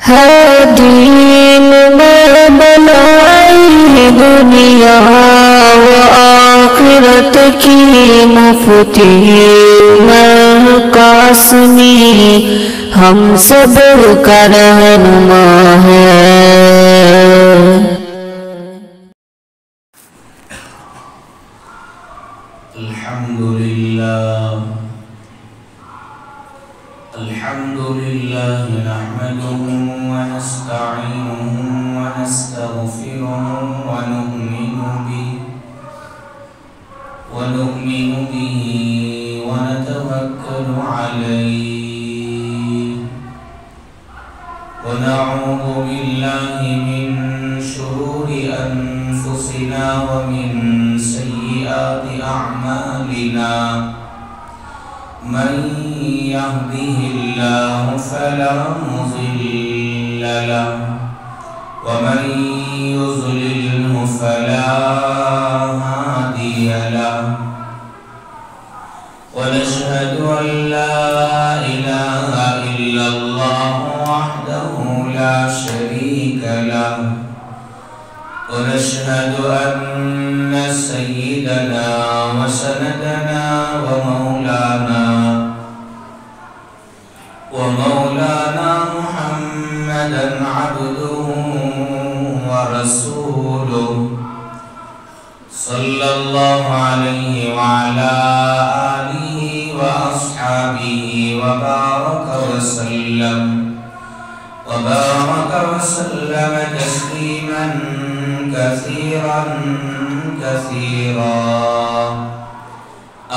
ہے دین میں بلائی دنیا و آخرت کی مفتی میں قاسمی ہم صبر کا رہنما ہے۔ الحمدللہ نحمده ونستعینه ونستغفره ونؤمن به ونتوکل علیه ونعوذ باللہ من شرور انفسنا ومن سیئات اعمالنا من يهده الله فلا مضل له ومن يضلله فلا هادي له ونشهد أن لا إله إلا الله وحده لا شريك له ونشهد أن سيدنا وسندنا ومولانا محمدا عبده ورسوله صلى الله عليه وعلى آله وأصحابه وبارك وسلم تسليما كثيرا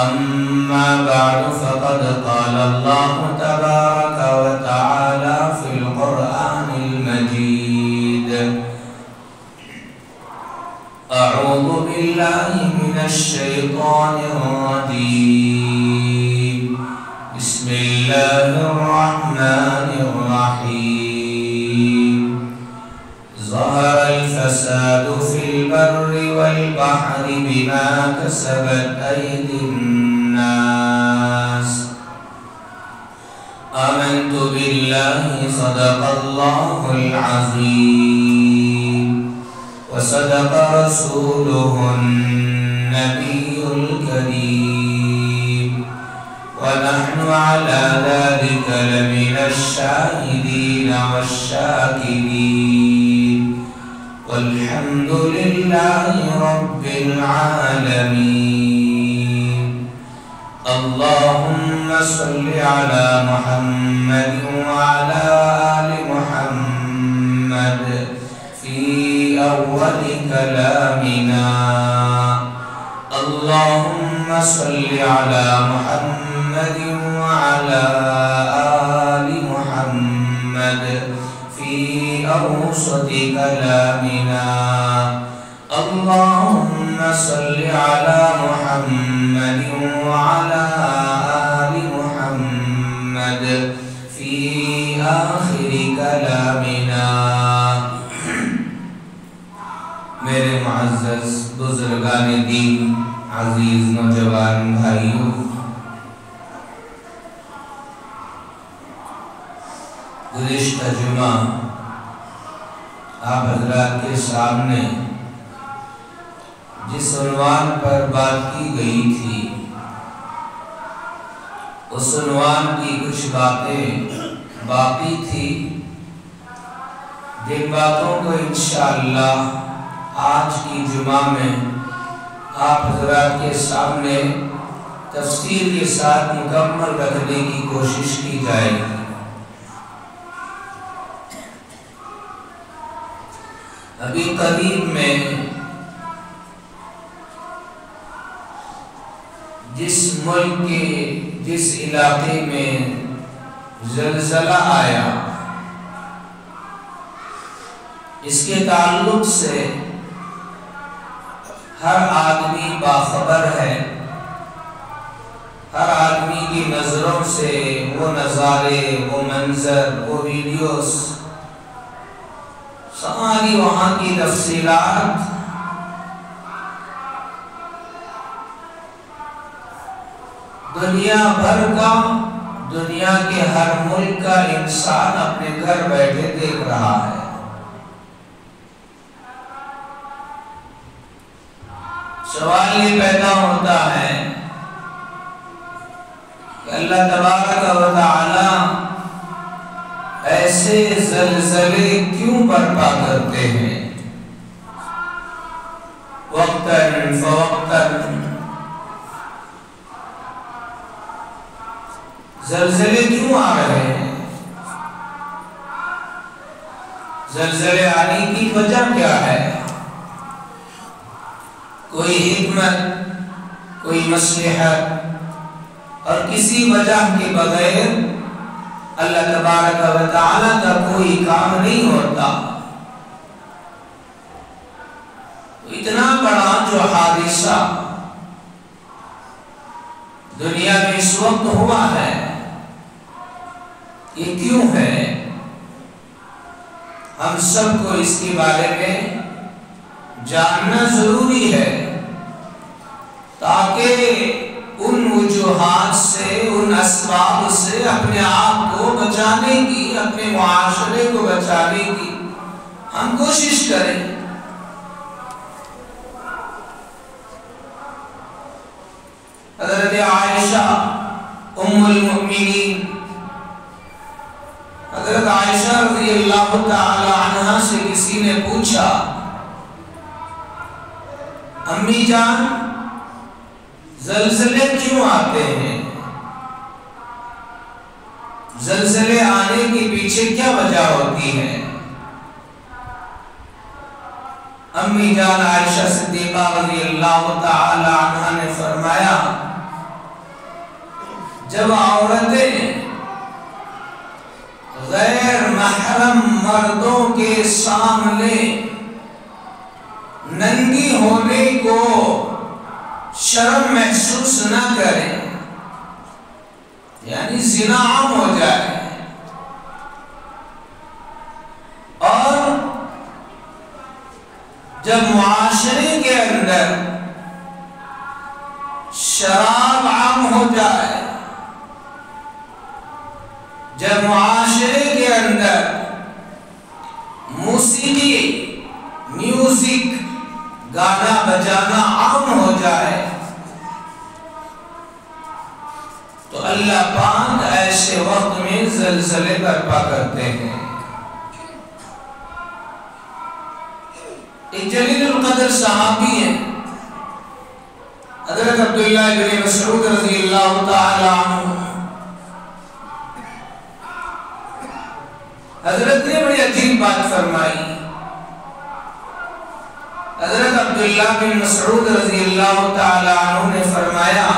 أما بعد فقد قال الله تبارك وتعالى في القرآن المجيد أعوذ بالله من الشيطان الرجيم بسم الله الرحمن الرحيم ظهر الفساد في البر والبحر بما كسبت أيدي الناس آمنت بالله صدق الله العظيم وصدق رسوله النبي الكريم ونحن على ذلك لمن الشاهدين والشاكرين والحمد لله رب العالمين اللهم صل على محمد وعلى آل محمد في أول كلامنا اللهم صل على محمد وعلى آل محمد في أوسط كلامنا اللهم صل على محمد وعلى آل محمد في آخر كلامنا میرے معزز بزرگان دین، عزیز نوجوان بھائیوں، گزشتہ جمعہ آپ حضرات کے سامنے جس عنوان پر بات کی گئی تھی اس عنوان کی کچھ باتیں باقی تھی، جن باتوں کو انشاءاللہ آج کی جمعہ میں آپ حضرات کے سامنے تفصیل کے ساتھ مکمل رکھنے کی کوشش کی جائے گی۔ ابھی قریب میں جس ملک کے جس علاقے میں زلزلہ آیا، اس کے تعلق سے ہر آدمی باخبر ہے، ہر آدمی کی نظروں سے وہ نظارے، وہ منظر، وہ ویڈیوز، ساری وہاں کی تفصیلات دنیا بھر کا دنیا کے ہر ملک کا انسان اپنے گھر بیٹھے دیکھ رہا ہے۔ سوال یہ پیدا ہوتا ہے کہ اللہ تبارک و تعالی ایسے زلزلے کیوں برپا کرتے ہیں؟ وقتاً فوقتاً زلزلے کیوں آ رہے ہیں؟ زلزلے آنے کی وجہ کیا ہے؟ کوئی حکمت، کوئی مصلحت اور کسی وجہ کے بغیر اللہ تبارک و تعالیٰ کا کوئی کام نہیں ہوتا۔ اتنا بڑا جو حادثہ دنیا میں اس وقت ہوا ہے، یہ کیوں ہے؟ ہم سب کو اس کے بارے میں جاننا ضروری ہے تاکہ ان وجوہات سے، ان اسباب سے اپنے آپ کو بچانے کی، اپنے معاشرے کو بچانے کی ہم کوشش کریں۔ حضرت عائشہ ام المؤمنین، حضرت عائشہ رضی اللہ تعالی عنہا سے کسی نے پوچھا، امی جان زلزلے کیوں آتے ہیں؟ زلزلے آنے کے پیچھے کیا وجہ ہوتی ہے؟ امی جان عائشہ صدیقہ رضی اللہ تعالی عنہا نے فرمایا، جب عورتیں غیر محرم مردوں کے سامنے ننگی ہونے کو شرم محسوس نہ کریں، یعنی زنا عام ہو جائے، اور جب معاشرے کے اندر شراب عام ہو جائے، جب معاشرے کے اندر موسیقی، میوزک، گانا بجانا عام ہو جائے، تو اللہ پاک ایسے وقت میں زلزلے برپا کرتے ہیں۔ ایک جلیل القدر صحابی ہیں حضرت عبداللہ بن مسعود رضی اللہ تعالی عنہ، حضرت نے بڑی عجیب بات فرمائی۔ حضرت عبداللہ بن مسعود رضی اللہ تعالی عنہ نے فرمایا،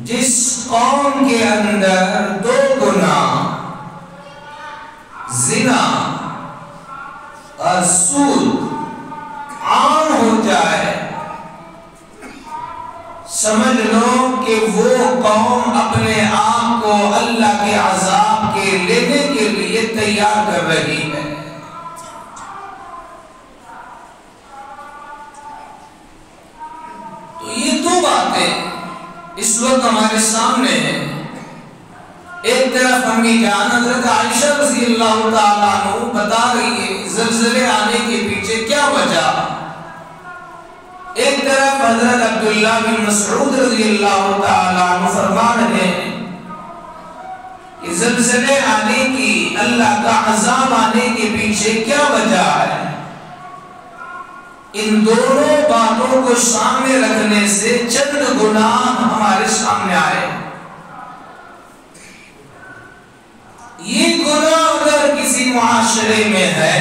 جس قوم کے اندر دو گناہ، زنا اور سود عام ہو جائے، سمجھ لو کہ وہ قوم اپنے آپ کو اللہ کے عذاب کے لینے کے لیے تیار کر رہی ہے۔ تو یہ دو باتیں اس وقت ہمارے سامنے ہیں۔ ایک طرف امی جان حضرت عائشہ رضی اللہ تعالیٰ عنہ بتا رہی ہے زلزلے آنے کے پیچھے کیا وجہ، ایک طرف حضرت عبداللہ بن مسعود رضی اللہ تعالیٰ عنہ فرما رہے ہیں کہ زلزلے آنے کی، اللہ کا عذاب آنے کے پیچھے کیا وجہ ہے۔ ان دونوں باتوں کو سامنے رکھنے سے چند گناہ ہمارے سامنے آئے۔ یہ گناہ اگر کسی معاشرے میں ہے،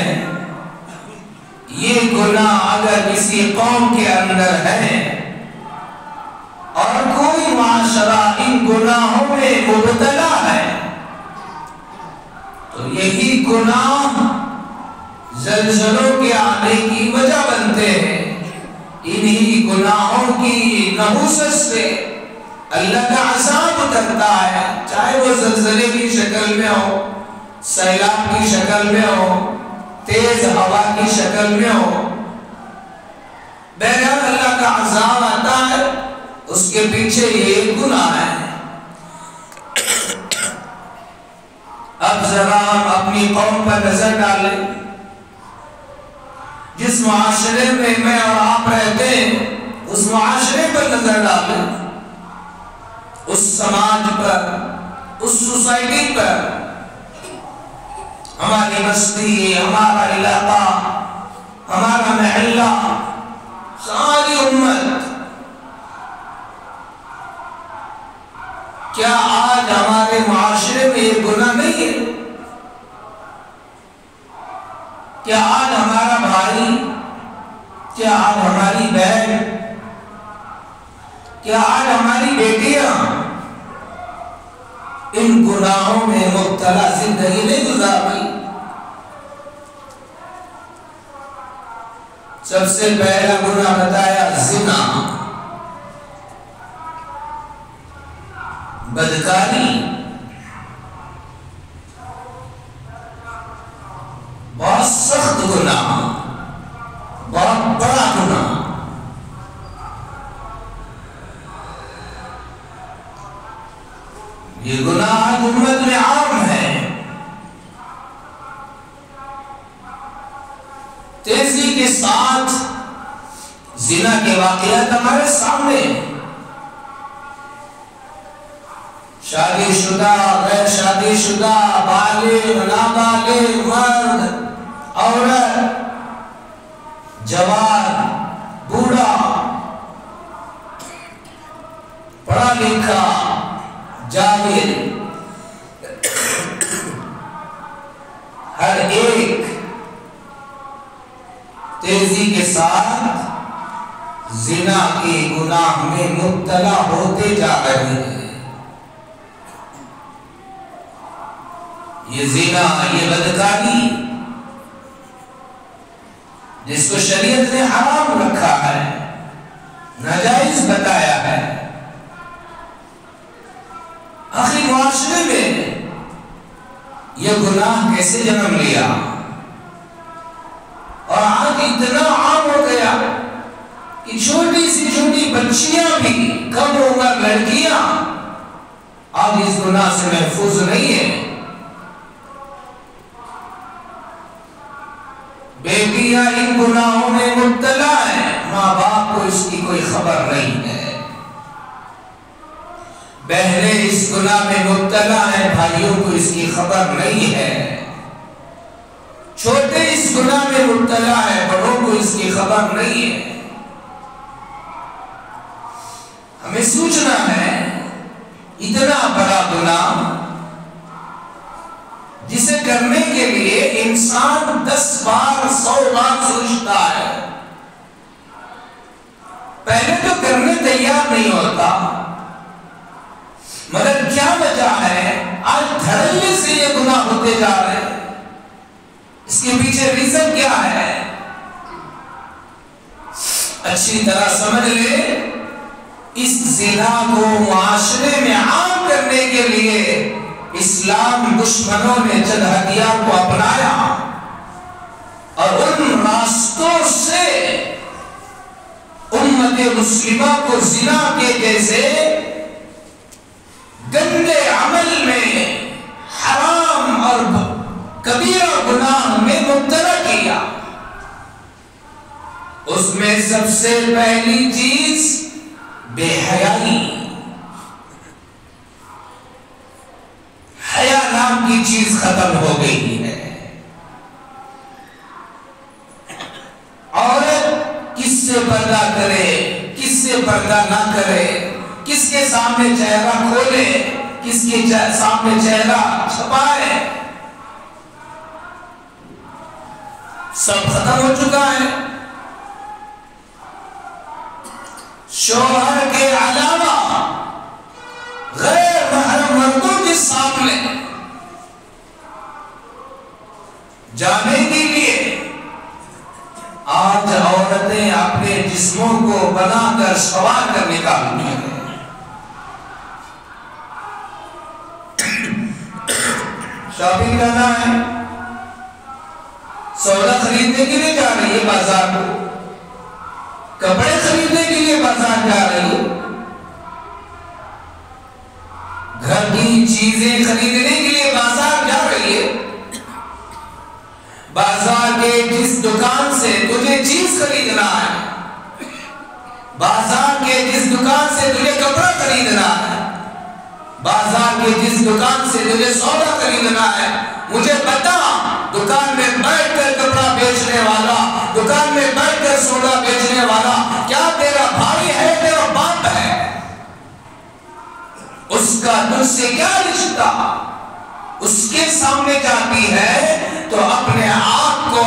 یہ گناہ اگر کسی قوم کے اندر ہے، اور کوئی معاشرہ ان گناہوں میں مبتلا ہے، تو یہی گناہ زلزلوں کے آنے کی وجہ بنتے ہیں۔ انہی گناہوں کی نحوست سے اللہ کا عذاب اترتا ہے، چاہے وہ زلزلے کی شکل میں ہو، سیلاب کی شکل میں ہو، تیز ہوا کی شکل میں ہو، بہرحال اللہ کا عذاب آتا ہے، اس کے پیچھے یہ گناہ ہے۔ ذرا اپنی قوم پر نظر ڈالیں، جس معاشرے میں میں اور آپ رہتے ہیں اس معاشرے پر نظر ڈالیں، اس سماج پر، اس سوسائٹی پر، ہماری بستی، ہمارا علاقہ، ہمارا محلہ، ساری امت، کیا آج ہمارے معاشرے میں یہ گناہ نہیں ہے؟ کیا آج ہمارا بھائی، کیا آج ہماری بہن، کیا آج ہماری بیٹیاں ان گناہوں میں مبتلا زندگی نہیں گزار رہی؟ سب سے پہلا گناہ بتایا زنا، بدکاری، بہت سخت گناہ، بہت بڑا گناہ۔ یہ گناہ امت میں عام ہے، تیزی کے ساتھ زنا کے واقعات ہمارے سامنے، شادی شدہ، غیر شادی شدہ، بالغ، نابالغ، مرد، عورت، جوان، بوڑھا، پڑھا لکھا، جاہل، ہر ایک تیزی کے ساتھ زنا کے گناہ میں مبتلا ہوتے جا رہے ہیں۔ یہ زنا، یہ بدکاری جس کو شریعت نے حرام رکھا ہے، ناجائز بتایا ہے، آخر معاشرے میں یہ گناہ کیسے جنم لیا اور آج اتنا عام ہو گیا کہ چھوٹی سی چھوٹی بچیاں بھی، کم عمر لڑکیاں آج اس گناہ سے محفوظ نہیں ہیں۔ بیٹیاں ان گناہوں میں مبتلا ہیں، ماں باپ کو اس کی کوئی خبر نہیں ہے، بہنیں اس گناہ میں مبتلا ہیں، بھائیوں کو اس کی خبر نہیں ہے، چھوٹے اس گناہ میں مبتلا ہیں، بڑوں کو اس کی خبر نہیں ہے۔ ہمیں سوچنا ہے اتنا بڑا گناہ جسے کرنے کے لیے انسان 10 بار 100 بار سوچتا ہے، پہلے تو کرنے تیار نہیں ہوتا، مگر کیا وجہ ہے آج دھڑلے سے یہ گناہ ہوتے جا رہے ہیں؟ اس کے پیچھے ریزن کیا ہے؟ اچھی طرح سمجھ لے، اس زنا کو معاشرے میں عام کرنے کے لیے اسلام دشمنوں نے چند ہتھیار کو اپنایا اور ان راستوں سے امت مسلمہ کو زنا کے جیسے گندے عمل میں، حرام اور کبیرہ گناہ میں مبتلا کیا۔ اس میں سب سے پہلی چیز بے حیائی، حیا نام کی چیز ختم ہو گئی ہے۔ عورت کس سے پردہ کرے، کس سے پردہ نہ کرے، کس کے سامنے چہرہ کھولے، کس کے سامنے چہرہ چھپائے، سب ختم ہو چکا ہے۔ شوہر کے علاوہ غیر محرم مردوں کے سامنے جانے کے لیے آج عورتیں اپنے جسموں کو بنا کر سوار کر نکالتی ہیں۔ شاپنگ کرنا ہے، سودا خریدنے کے لیے جا رہی ہے بازار کو، کپڑے خریدنے کے لیے بازار جا رہی ہے، گھر کی چیزیں خریدنے کے لیے بازار جا رہی ہے، بازار کے جس دکان سے تجھے چیز خریدنا ہے، بازار کے جس دکان سے تجھے کپڑا خریدنا ہے، بازار کے جس دکان سے تجھے سودا خریدنا ہے، مجھے بتا دکان میں بیٹھ کر کپڑا بیچنے والا، دکان میں بیٹھ کر سودا بیچنے والا کیا تیرا بھائی ہے، تیرا باپ ہے؟ اس کا تجھ سے کیا رشتہ؟ اس کے سامنے جاتی ہے تو اپنے آپ کو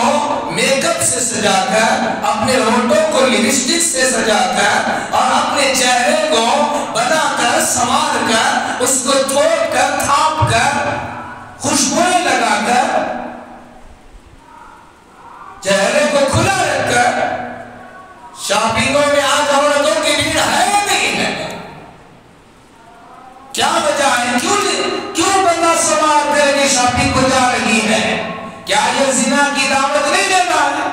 میک اپ سے سجا کر، اپنے ہونٹوں کو لپسٹک سے سجا کر اور اپنے چہرے کو بنا کر سنوار کر، اس کو توڑ کر تھاپ کر خوشبوئیں لگا کر چہرے کو کھلا رکھ کر شاپنگوں میں آج عورتوں کی بھیڑ ہے یا نہیں ہے؟ کیا وجہ ہے؟ کیوں بندہ سوار کر کے شاپنگ کو جا رہی ہے؟ کیا یہ زنا کی دعوت نہیں دیتا ہے؟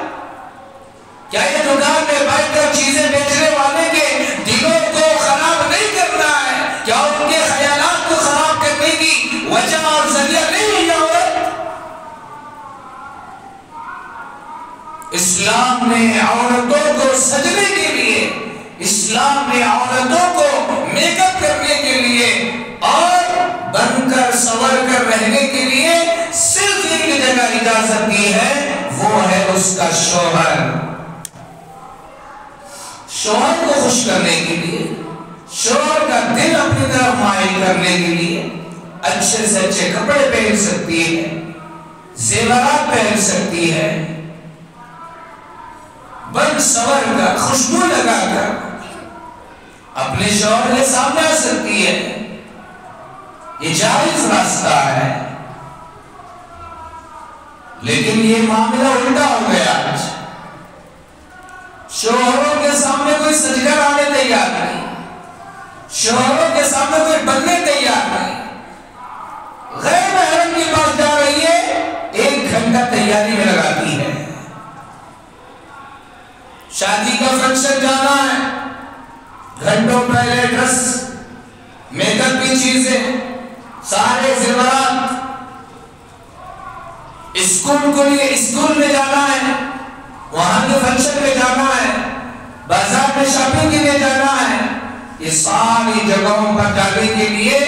کیا یہ دکان میں بیٹھ کر چیزیں بیچنے والے کے دلوں کو خراب نہیں کرنا ہے؟ کیا ان کے خیالات کو خراب کرنے کی وجہ اور ذریعہ نہیں ہے عورت؟ اسلام نے عورتوں کو سجنے کے لیے، اسلام نے عورتوں کو میک اپ کرنے کے لیے اور بن کر سور کر رہنے کے لیے صرف ایک جگہ اجازت دی ہے، وہ ہے اس کا شوہر۔ شوہر کو خوش کرنے کے لیے، شوہر کا دل اپنی طرف مائل کرنے کے لیے اچھے سے اچھے کپڑے پہن سکتی ہے، زیورات پہن سکتی ہے، بن سور کر خوشبو لگا کر اپنے شوہر کے سامنے آ سکتی ہے۔ یہ جائز راستہ ہے، لیکن یہ معاملہ الٹا ہو گیا آج۔ شوہروں کے سامنے کوئی سج کر آنے تیار نہیں، شوہروں کے سامنے کوئی بننے تیار نہیں، غیر محرم کے پاس جا رہی ہے، 1 گھنٹہ تیاری میں لگاتی ہے۔ شادی کا فنکشن جانا ہے، گھنٹوں پہلے ڈریس، میک اپ کی چیزیں، سارے زیورات، اسکول میں جانا ہے، وہاں کے فنکشن میں جانا ہے، بازار میں شاپنگ کے لیے جانا ہے۔ یہ ساری جگہوں پر جانے کے لیے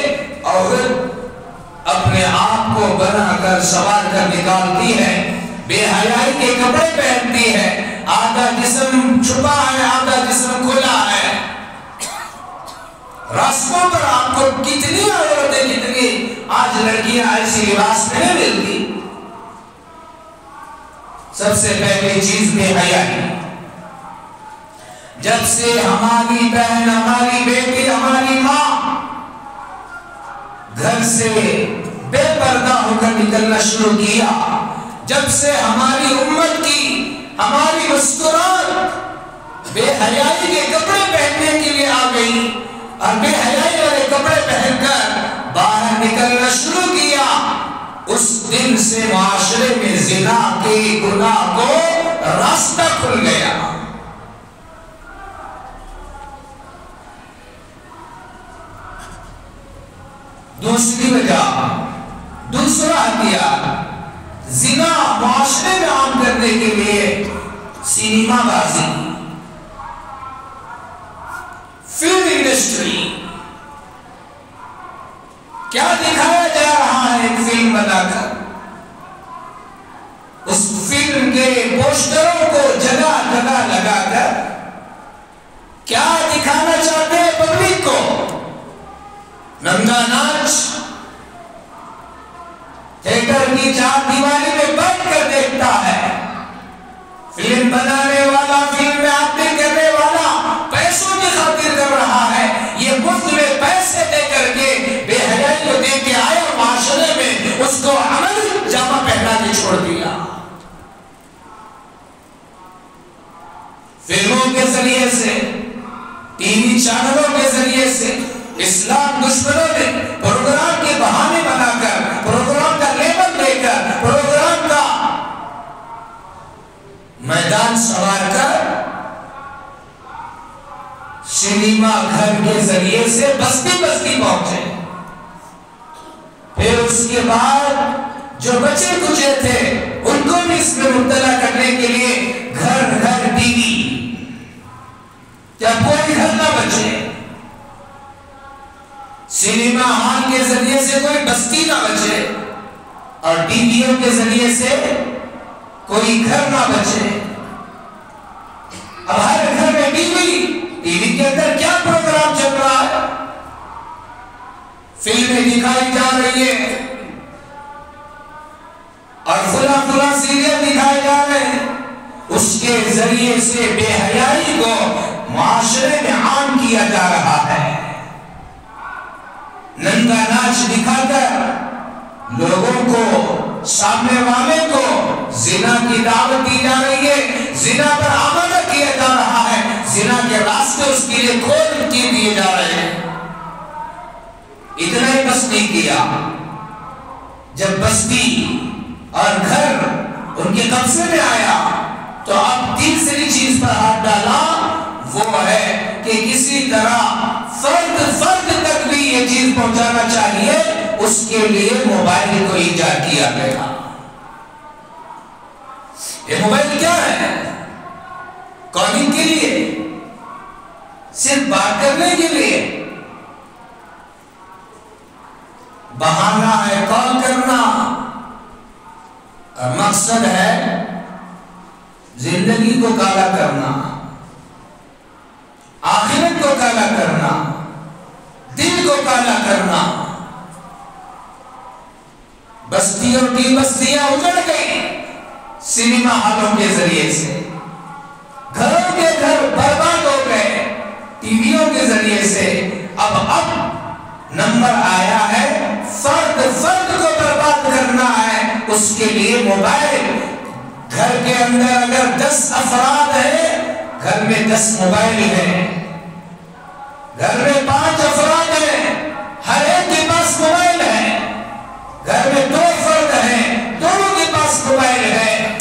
عورت اپنے آپ کو بنا کر سوار کر نکالتی ہے، بے حیائی کے کپڑے پہنتی ہے، آدھا جسم چھپا ہے، آدھا جسم کھلا ہے۔ راستوں پر آپ کو کتنی عورتیں، کتنی آج لڑکیاں ایسی لباس میں ملتی۔ سب سے پہلی چیز بے حیائی۔ جب سے ہماری بہن، ہماری بیٹی، ہماری ماں گھر سے بے پردہ ہو کر نکلنا شروع کیا، جب سے ہماری امت کی، ہماری مسکرات بے حیائی کے کپڑے پہننے کے لیے آ گئی اور بے حیائی والے کپڑے پہن کر باہر نکلنا شروع کیا، اس دن سے معاشرے میں زنا کے گناہ کو راستہ کھل گیا۔ دوسری وجہ، دوسرا ہتھیار زنا معاشرے میں عام کرنے کے لیے سینما بازی، فلم انڈسٹری۔ کیا دکھایا جا رہا ہے ایک فلم بنا کر؟ اس فلم کے پوسٹروں کو جگہ جگہ لگا کر کیا دکھانا چاہتے ہیں پبلک کو؟ ننگا ناچ، تھیٹر کی 4 دیواری میں بیٹھ کر دیکھتا ہے۔ فلم بنانے والا، فلم میں ایکٹنگ کرنے والا پیسوں کی خاطر کر رہا ہے، یہ مفت میں پیسے دے کر کے بے حیائی کو دے کے آیا، معاشرے میں اس کو عمل جامہ پہنا کے چھوڑ دیا۔ فلموں کے ذریعے سے، ٹی وی چینلوں کے ذریعے سے اسلام دشمنوں نے پروگرام کے بہانے بنا کر، پروگرام کا لیبل دے کر، پروگرام کا میدان سوار کر سینما گھر کے ذریعے سے بستی بستی پہنچے۔ پھر اس کے بعد جو بچے کچے تھے ان کو بھی اس میں جب کوئی گھر نہ بچے، سینما ہال کے ذریعے سے کوئی بستی نہ بچے، اور ٹی ویوں کے ذریعے سے کوئی گھر نہ بچے۔ اب ہر گھر میں ٹی وی کے اندر کیا پروگرام چل رہا ہے؟ فلمیں دکھائی جا رہی ہیں اور فلاں سیریل دکھائے جا رہے ہیں، اس کے ذریعے سے بے حیائی کو معاشرے میں عام کیا جا رہا ہے۔ ننگا ناچ دکھا کر لوگوں کو، سامنے والے کو زنا کی دعوت دی جا رہی ہے، زنا پر آمادہ کیا جا رہا ہے، زنا کے راستے اس کے لیے کھول کے دیے جا رہے ہیں۔ اتنا ہی بس نہیں کیا، جب بستی اور گھر ان کے قبضے میں آیا تو اب تیسری چیز پر ہاتھ ڈالا، وہ ہے کہ کسی طرح فرد تک بھی یہ چیز پہنچانا چاہیے، اس کے لیے موبائل کو ایجاد کیا گیا۔ یہ موبائل کیا ہے؟ کالنگ کے لیے، صرف بات کرنے کے لیے، بہانہ ہے کال کرنا، اور مقصد ہے زندگی کو کالا کرنا، آخرت کو کالا کرنا، دل کو کالا کرنا۔ بستیوں کی بستیاں اجڑ گئی سینما ہالوں کے ذریعے سے، گھروں کے گھر برباد ہو گئے ٹی ویوں کے ذریعے سے۔ اب نمبر آیا ہے فرد کو برباد کرنا ہے، اس کے لیے موبائل۔ گھر کے اندر اگر 10 افراد ہیں، گھر میں 10 موبائل ہیں۔ گھر میں 5 افراد ہیں، ہر ایک کے پاس موبائل ہے۔ گھر میں 2 فرد ہیں، دونوں کے پاس موبائل ہے۔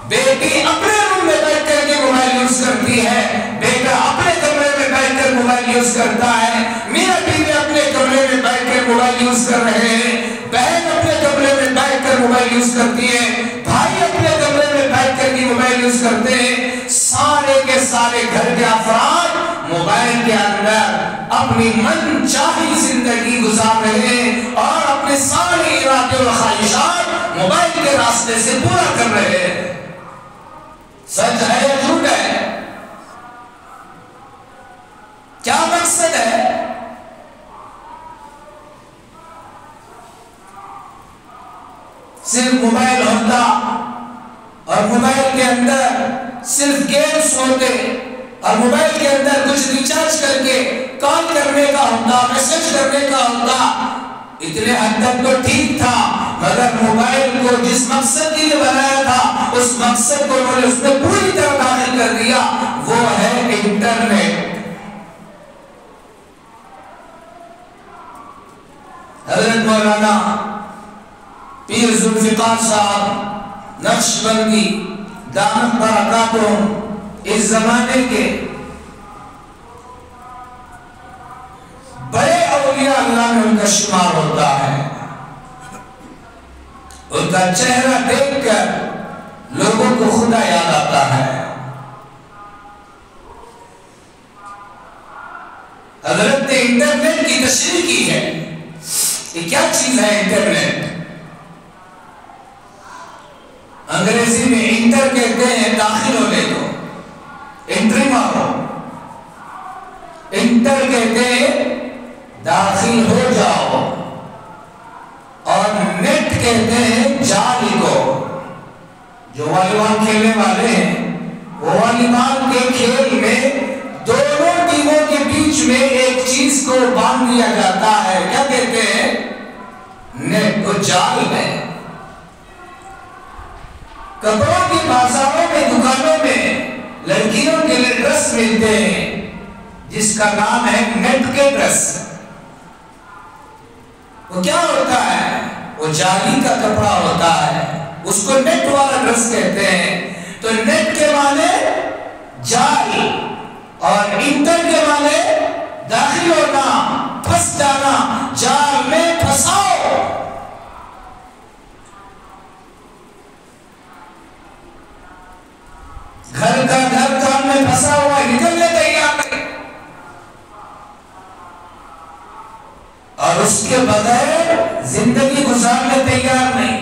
بیٹی اپنے روم میں بیٹھ کر کے موبائل یوز کرتی ہے، بیٹا اپنے کمرے میں بیٹھ کر موبائل یوز کرتا ہے، میاں بیوی اپنے کمرے میں بیٹھ کر موبائل یوز کر رہے ہیں، بہن اپنے کمرے میں بیٹھ کر موبائل یوز کرتی ہے، بھائی اپنے کمرے میں بیٹھ کر کے موبائل یوز کرتے ہیں۔ سارے کے سارے گھر کے افراد موبائل کے اندر اپنی من چاہی زندگی گزار رہے ہیں اور اپنے سارے ارادے اور خواہشات موبائل کے راستے سے پورا کر رہے ہیں۔ سچ ہے یا جھوٹ ہے؟ کیا مقصد ہے؟ صرف موبائل ہوتا اور موبائل کے اندر صرف گیمز ہوتے اور موبائل کے اندر کچھ ریچارج کر کے کال کرنے کا ہوتا، میسج کرنے کا ہوتا، اتنے حد تک تو ٹھیک تھا، مگر موبائل کو جس مقصد کے لیے بنایا تھا اس مقصد کو انہوں نے اس میں پوری طرح داخل کر دیا، وہ ہے انٹرنیٹ۔ حضرت مولانا پیر ذوالفقار صاحب نقشبندی دامت برکاتہم اس زمانے کے بڑے اولیاء اللہ میں ان کا شمار ہوتا ہے۔ ان کا چہرہ دیکھ کر لوگوں کو خدا یاد آتا ہے۔ حضرت نے انٹرنیٹ کی تشریح کی ہے۔ یہ کیا چیز ہے انٹرنیٹ؟ انگریزی میں انٹر کہتے ہیں داخل ہونے کو، انٹری مارو۔ انٹر کہتے ہیں داخل ہو جاؤ، اور نیٹ کہتے ہیں جال کو۔ جو والی بال کھیلنے والے ہیں، وہ والی بال کے کھیل میں دونوں ٹیموں کے بیچ میں ایک چیز کو باندھ دیا جاتا ہے، کیا کہتے ہیں؟ نیٹ کو، جال ہے۔ کپڑوں کے بازاروں میں، دکانوں میں لڑکیوں کے لیے ڈریس ملتے ہیں جس کا نام ہے نیٹ کے ڈریس۔ وہ کیا ہوتا ہے؟ وہ جالی کا کپڑا ہوتا ہے، اس کو نیٹ والا ڈریس کہتے ہیں۔ تو نیٹ کے معنی جال اور انٹر کے معنی داخل ہونا، پھنس جانا، جال میں پھنساؤ۔ گھر کا گھر جال میں پھنسا ہوا ہے، نکلنے تیار نہیں۔ اس کے بغیر زندگی گزارنے تیار نہیں.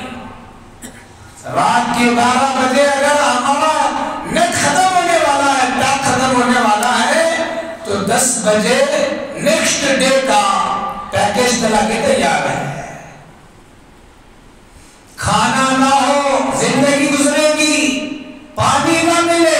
رات کے 12 بجے اگر ہمارا نیٹ ختم ہونے والا ہے، ڈاک ختم ہونے والا ہے، تو 10 بجے نیکسٹ ڈے کا پیکیج چلا کے تیار ہے. کھانا نہ ہو زندگی گزرے گی، پانی نہ ملے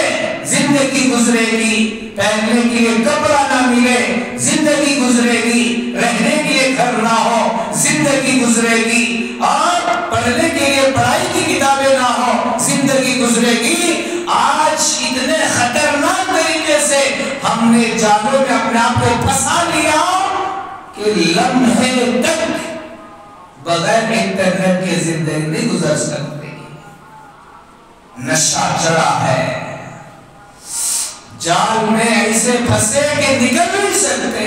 زندگی گزرے گی، پہننے کے لیے کپڑا نہ ملے زندگی گزرے گی، رہنے کے لیے گھر نہ ہو زندگی گزرے گی، اور پڑھنے کے لیے پڑھائی کی کتابیں نہ ہو زندگی گزرے گی. آج اتنے خطرناک طریقے سے ہم نے جالوں میں اپنے آپ کو پھنسا لیا کہ لمحے تک بغیر انٹرنیٹ کے زندگی نہیں گزر سکتے. نشہ چڑھا ہے، جال میں ایسے پھنسے کہ نکل نہیں سکتے.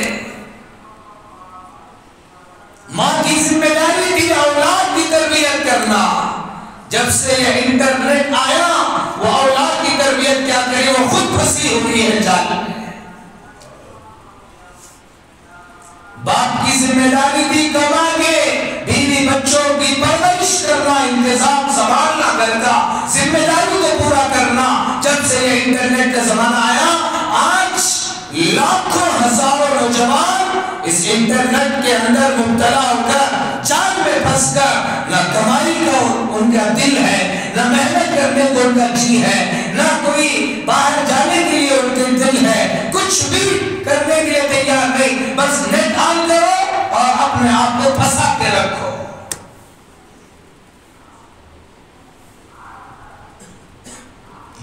ماں کی ذمہ داری تھی اولاد کی تربیت کرنا. جب سے یہ انٹرنیٹ آیا وہ اولاد کی تربیت کیا کرے، وہ خود پھنسی ہوئی ہے جال میں. باپ کی ذمہ داری تھی کما کے بیوی بچوں کی پرورش کرنا، انتظام سنبھالنا، گھر کا ذمہ داری کو پورا کرنا. جب سے یہ انٹرنیٹ کا زمانہ آیا، آج لاکھوں ہزاروں نوجوان اس انٹرنیٹ کے اندر مبتلا ہو کر جال میں پھنس کر نہ کمائی کا ان کا دل ہے، نہ محنت کرنے کو ان کا جی ہے، نہ کوئی باہر جانے کے لیے ان کے دل ہے، کچھ بھی کرنے کے لیے تیار نہیں. بس نیٹ آن کرو اور اپنے آپ کو پھنسا کے رکھو.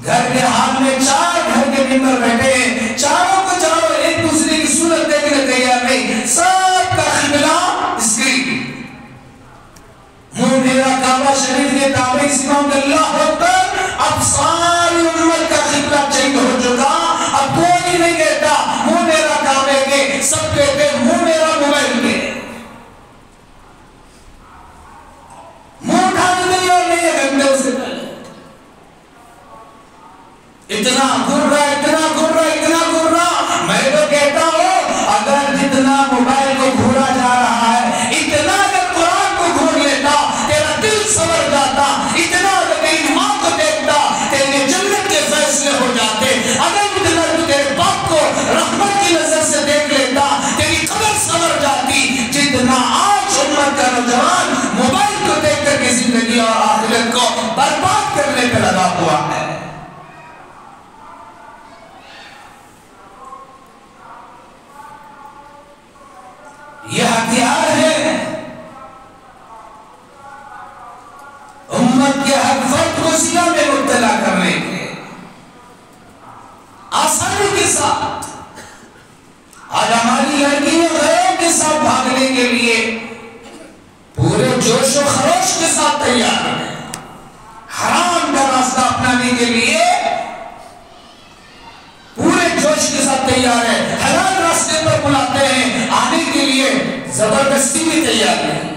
گھر کے حال میں 4 گھر کے ممبر بیٹھے ہیں، چاروں کو چاروں ایک دوسرے کی صورت دیکھنے تیار نہیں، سب کا قبلہ اسکرین. منہ میرا کعبہ شریف کے تابع اسلام کا اللہ اکبر. اب ساری امت کا قبلہ چینج ہو چکا. اب کوئی نہیں کہتا منہ میرا کعبے کے، سب کہتے منہ میرا موبائل کے. منہ اٹھانے نہیں اور نہیں ہے گھنٹے اسے پہلے. اتنا گر رہا، اتنا گر رہا، اتنا گر رہا. میں تو کہتا ہوں اگر جتنا موبائل کو گھورا جا رہا ہے، اتنا اگر قرآن کو گھور لیتا تیرا دل سنور جاتا. اتنا اگر تیری ماں کو دیکھتا تیرے جنت کے فیصلے ہو جاتے. اگر اتنا تو تیرے باپ کو رحمت کی نظر سے دیکھ لیتا تیری قبر سنور جاتی. جتنا آج امت کا نوجوان موبائل کو دیکھ کر کے زندگی اور آخرت کو برباد کرنے پہ لگا ہوا ہے. یہ ہتھیار ہے امت کے ہر فرد کو زنا میں مبتلا کرنے کے، آسانی کے ساتھ. آج ہماری لڑکیاں غیروں کے ساتھ بھاگنے کے لیے پورے جوش و خروش کے ساتھ تیار ہیں. حرام کا راستہ اپنانے کے لیے پورے جوش کے ساتھ تیار ہے. حلال راستے پر بلاتے ہیں، آنے کے لیے زبردستی بھی تیار نہیں.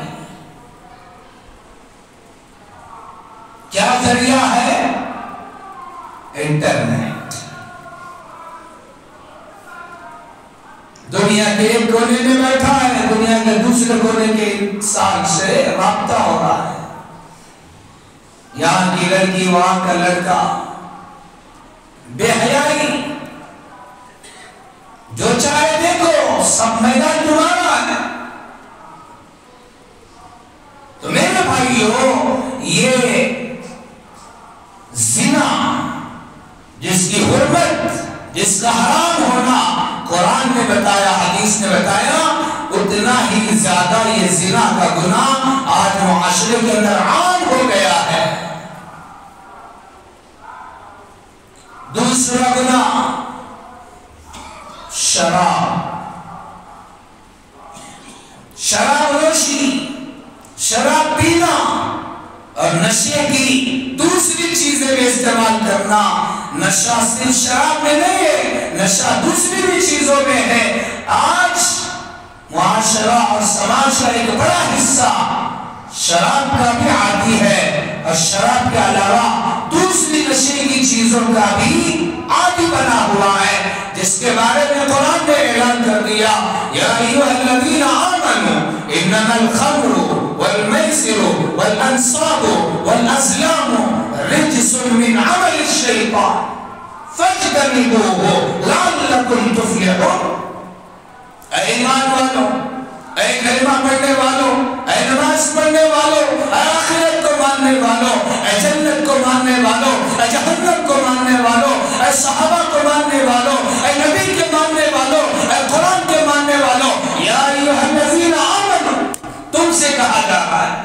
کیا ذریعہ ہے؟ انٹرنیٹ. دنیا کے ایک کونے میں بیٹھا ہے، دنیا کے دوسرے کونے کے انسان سے رابطہ ہو رہا ہے. یہاں کی لڑکی، وہاں کا لڑکا، بے حیائی جو چاہے دیکھو، سب میدان تمہارا ہے. تو میرے بھائیو، یہ زنا جس کی حرمت، جس کا حرام ہونا قرآن نے بتایا، حدیث نے بتایا، اتنا ہی زیادہ یہ زنا کا گناہ آج معاشرے کے اندر عام ہو گیا ہے. دوسرا گناہ شراب نوشی، شراب پینا اور نشے کی دوسری چیزیں میں استعمال کرنا. نشہ صرف شراب میں نہیں ہے، نشہ دوسری بھی چیزوں میں ہے. آج معاشرہ اور سماج کا ایک بڑا حصہ شراب کا بھی عادی ہے، اور شراب کے علاوہ دوسری نشے کی چیزوں کا بھی عادی بنا ہوا ہے، جس کے بارے میں قرآن نے اعلان کر دیا، یا ایھا الذین آمنوا انما الخمر والمیسر والانصاب والازلام رجس من عمل الشیطان فاجتنبوه لعلکم تفلحون۔ اے ایمان والوں، اے کلمہ پڑھنے والوں، اے نماز پڑھنے والوں، اے آخرت کو ماننے والوں، اے جنت کو ماننے والوں، اے جہنم کو ماننے والوں، اے صحابہ کو ماننے والوں، اے نبی کے ماننے والوں، اے قرآن کے ماننے والوں، یا ایھا الذین آمنوا، تم سے کہا جا رہا ہے۔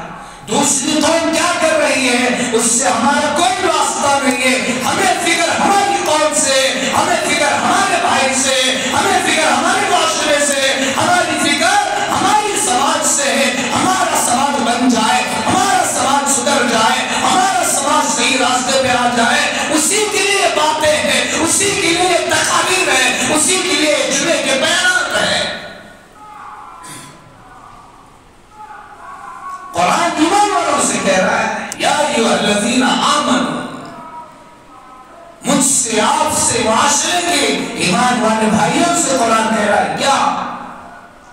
دوسری قوم کیا کر رہی ہے اس سے ہمارا کوئی واسطہ نہیں ہے، ہمیں فکر ہماری قوم سے، ہمیں فکر ہمارے بھائی سے، ہمیں فکر ہمارے معاشرے سے، ہماری فکر ہماری سماج سے ہے۔ ہمارا سماج بن جائے، ہمارا سماج سدھر جائے، ہمارا سماج صحیح راستے پہ آ جائے، اسی کے لیے باتیں ہیں، اسی کے لیے تقاریر ہے، اسی کے لیے جمعے کے بیانات ہیں۔ قرآن ایمان والوں سے کہہ رہا ہے یا ایھا الذین آمنوا، مجھ سے آپ سے معاشرے کے ایمان والے بھائیوں سے قرآن کہہ رہا ہے کیا؟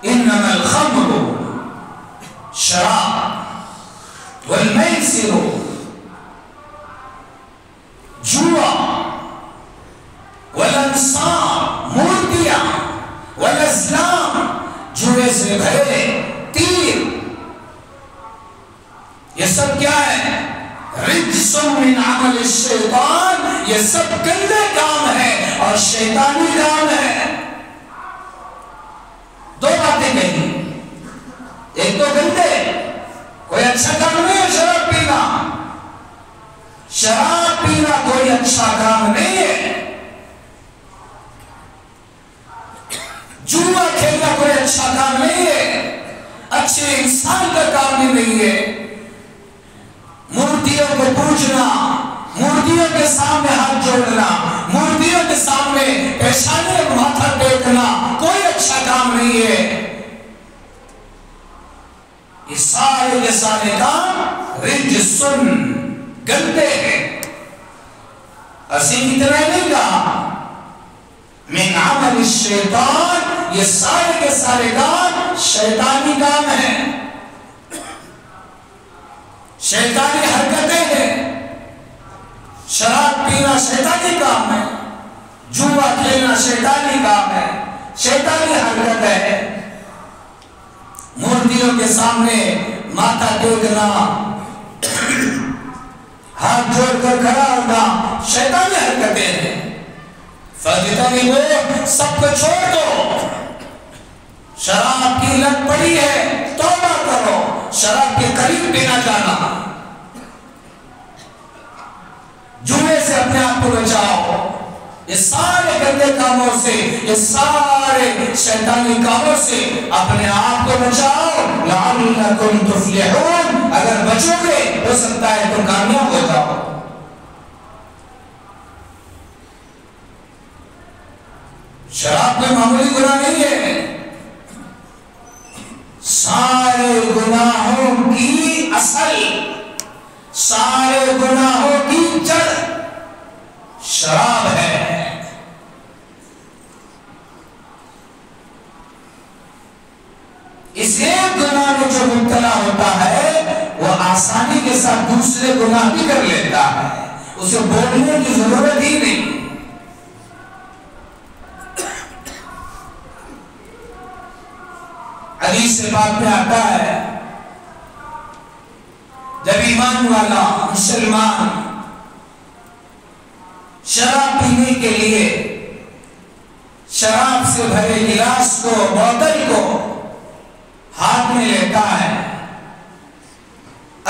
انما الخمر شراب والمیسر جوا والانصاب مورتیاں والازلام جوئے سے بھرے تیر، یہ سب کیا ہے؟ رجس من عمل الشیطان، یہ سب گندے کام ہے اور شیطانی کام ہے۔ دو باتیں کہیں، ایک تو گندے، کوئی اچھا کام نہیں ہے شراب پینا، شراب پینا کوئی اچھا کام نہیں ہے، جوا کھیلنا کوئی اچھا کام نہیں ہے، اچھے انسان کا کام بھی نہیں ہے۔ مورتیوں کو پوجنا، مورتیوں کے سامنے ہاتھ جوڑنا، مورتیوں کے سامنے پیشانے ماتھا ٹیکنا کوئی اچھا کام نہیں ہے۔ یہ سارے کے سارے کام رجسن، گندے ہیں۔ اسیم اتنا نہیں کہا من عمل الشیطان، یہ سارے کے سارے کام شیطانی کام ہیں، شیطانی حرکتیں ہیں۔ شراب پینا شیطانی کام ہے، جوا کھیلنا شیطانی کام ہے، شیطانی حرکت ہے۔ مورتیوں کے سامنے ماتھا ٹیکنا، ہاتھ جوڑ کر کھڑا ہونا شیطانی حرکتیں ہیں۔ فاجتنبوہ، سب کو چھوڑ دو۔ شراب کی لت پڑی ہے، توبہ کرو، شراب کے قریب بھی نہ جانا، جوئے سے اپنے آپ کو بچاؤ۔ یہ سارے گندے کاموں سے، یہ سارے شیطانی کاموں سے اپنے آپ کو بچاؤ۔ لعلکم تفلحون، اگر بچو گے ہو سکتا ہے تم کامیاب ہو جاؤ۔ شراب کوئی معمولی گناہ نہیں ہے، سارے گناہوں کی اصل، سارے گناہوں کی جڑ شراب ہے۔ اس ایک گناہ میں جو مبتلا ہوتا ہے وہ آسانی کے ساتھ دوسرے گناہ بھی کر لیتا ہے، اسے بولنے کی ضرورت ہی نہیں۔ حدیث پاک میں آتا ہے جب ایمان والا مسلمان شراب پینے کے لیے شراب سے بھرے گلاس کو، بوتل کو ہاتھ میں لیتا ہے،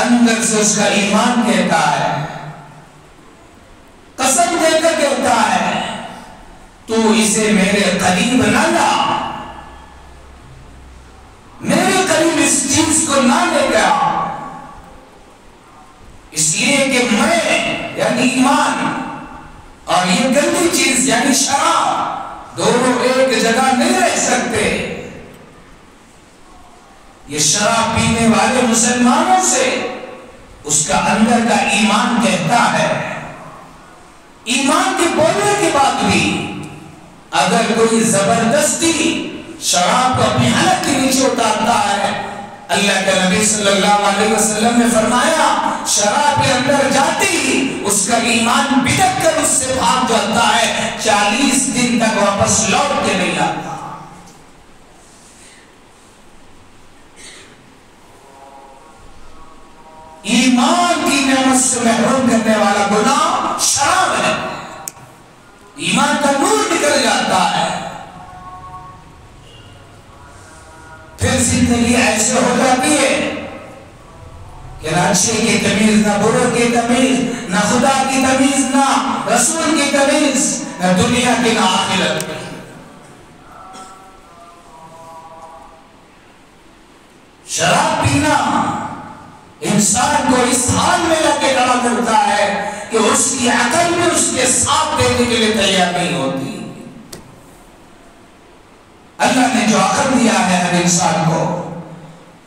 اندر سے اس کا ایمان کہتا ہے، قسم دے کر کہتا ہے تو اسے میرے قریب نہ لا، میرے قریب اس چیز کو نہ لے گا، اس لیے کہ میں یعنی ایمان اور یہ گندی چیز یعنی شراب دونوں ایک جگہ نہیں رہ سکتے۔ یہ شراب پینے والے مسلمانوں سے اس کا اندر کا ایمان کہتا ہے، ایمان کے بولنے کے بعد بھی اگر کوئی زبردستی شراب کو اپنی حلق کے نیچے اتارتا ہے اللہ کے نبی صلی اللہ علیہ وسلم نے فرمایا شراب کے اندر جاتی ہی اس کا ایمان بدک کر اس سے بھاگ جاتا ہے، 40 دن تک واپس لوٹ کے نہیں آتا۔ ایمان کی نعمت سے محروم کرنے والا گناہ شراب ہے، ایمان کا نور نکل جاتا ہے، پھر زندگی ایسے ہو جاتی ہے کہ نہ اچھے کی تمیز، نہ برے کی تمیز، نہ خدا کی تمیز، نہ رسول کی تمیز، نہ دنیا کی نہ آخرت کی۔ شراب پینا انسان کو اس حال میں لا کے کھڑا کرتا ہے کہ اس کی عقل میں اس کے ساتھ دینے کے لیے تیار نہیں ہوتی۔ اللہ نے جو عقل دیا ہے ہر انسان کو،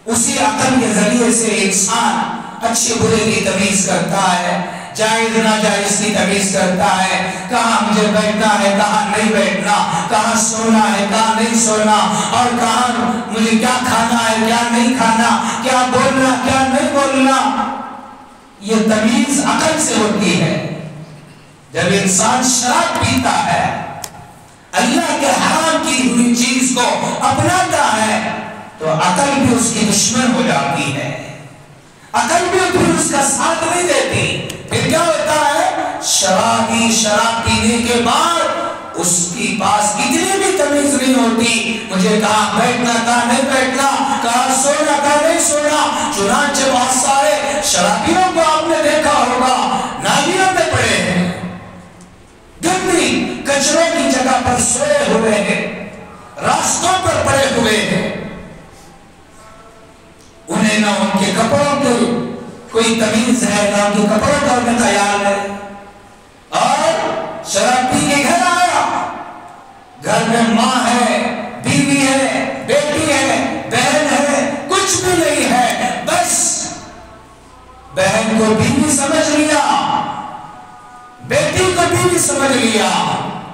اسی عقل کے ذریعے سے انسان اچھے برے کی تمیز کرتا ہے، جائز ناجائز کی تمیز کرتا ہے، کہاں مجھے بیٹھنا ہے کہاں نہیں بیٹھنا، کہاں سونا ہے کہاں نہیں سونا، اور کہاں مجھے کیا کھانا ہے کیا نہیں کھانا، کیا بولنا کیا نہیں بولنا۔ یہ تمیز عقل سے ہوتی ہے۔ جب انسان شراب پیتا ہے، اللہ کے حرام کی ہوئی چیز کو اپناتا ہے، تو عقل بھی اس کی دشمن ہو جاتی ہے، عقل بھی پھر اس کا ساتھ نہیں دیتی۔ پھر کیا ہوتا ہے؟ شرابی شراب پینے کے بعد اس کی پاس اتنی بھی تمیز نہیں ہوتی، مجھے کہاں بیٹھنا کہاں نہیں بیٹھنا، کہاں سونا کہاں نہیں سونا۔ چنانچہ بہت سارے شرابیوں کو آپ نے دیکھا ہوگا نالیوں میں پڑے ہیں، گندی کچروں کی جگہ پر سوئے ہوئے ہیں، راستوں پر پڑے ہوئے ہیں، انہیں نہ ان کے کپڑوں کی کوئی تمیز ہے نہ ان کے کپڑوں کا انہیں خیال ہے، اور شراب پی کے گھر آیا، گھر میں ماں ہے، بیوی ہے، بیٹی ہے، بہن ہے، کچھ بھی نہیں ہے، بس بہن کو بیوی سمجھ لیا، بیٹی کو بیوی سمجھ لیا،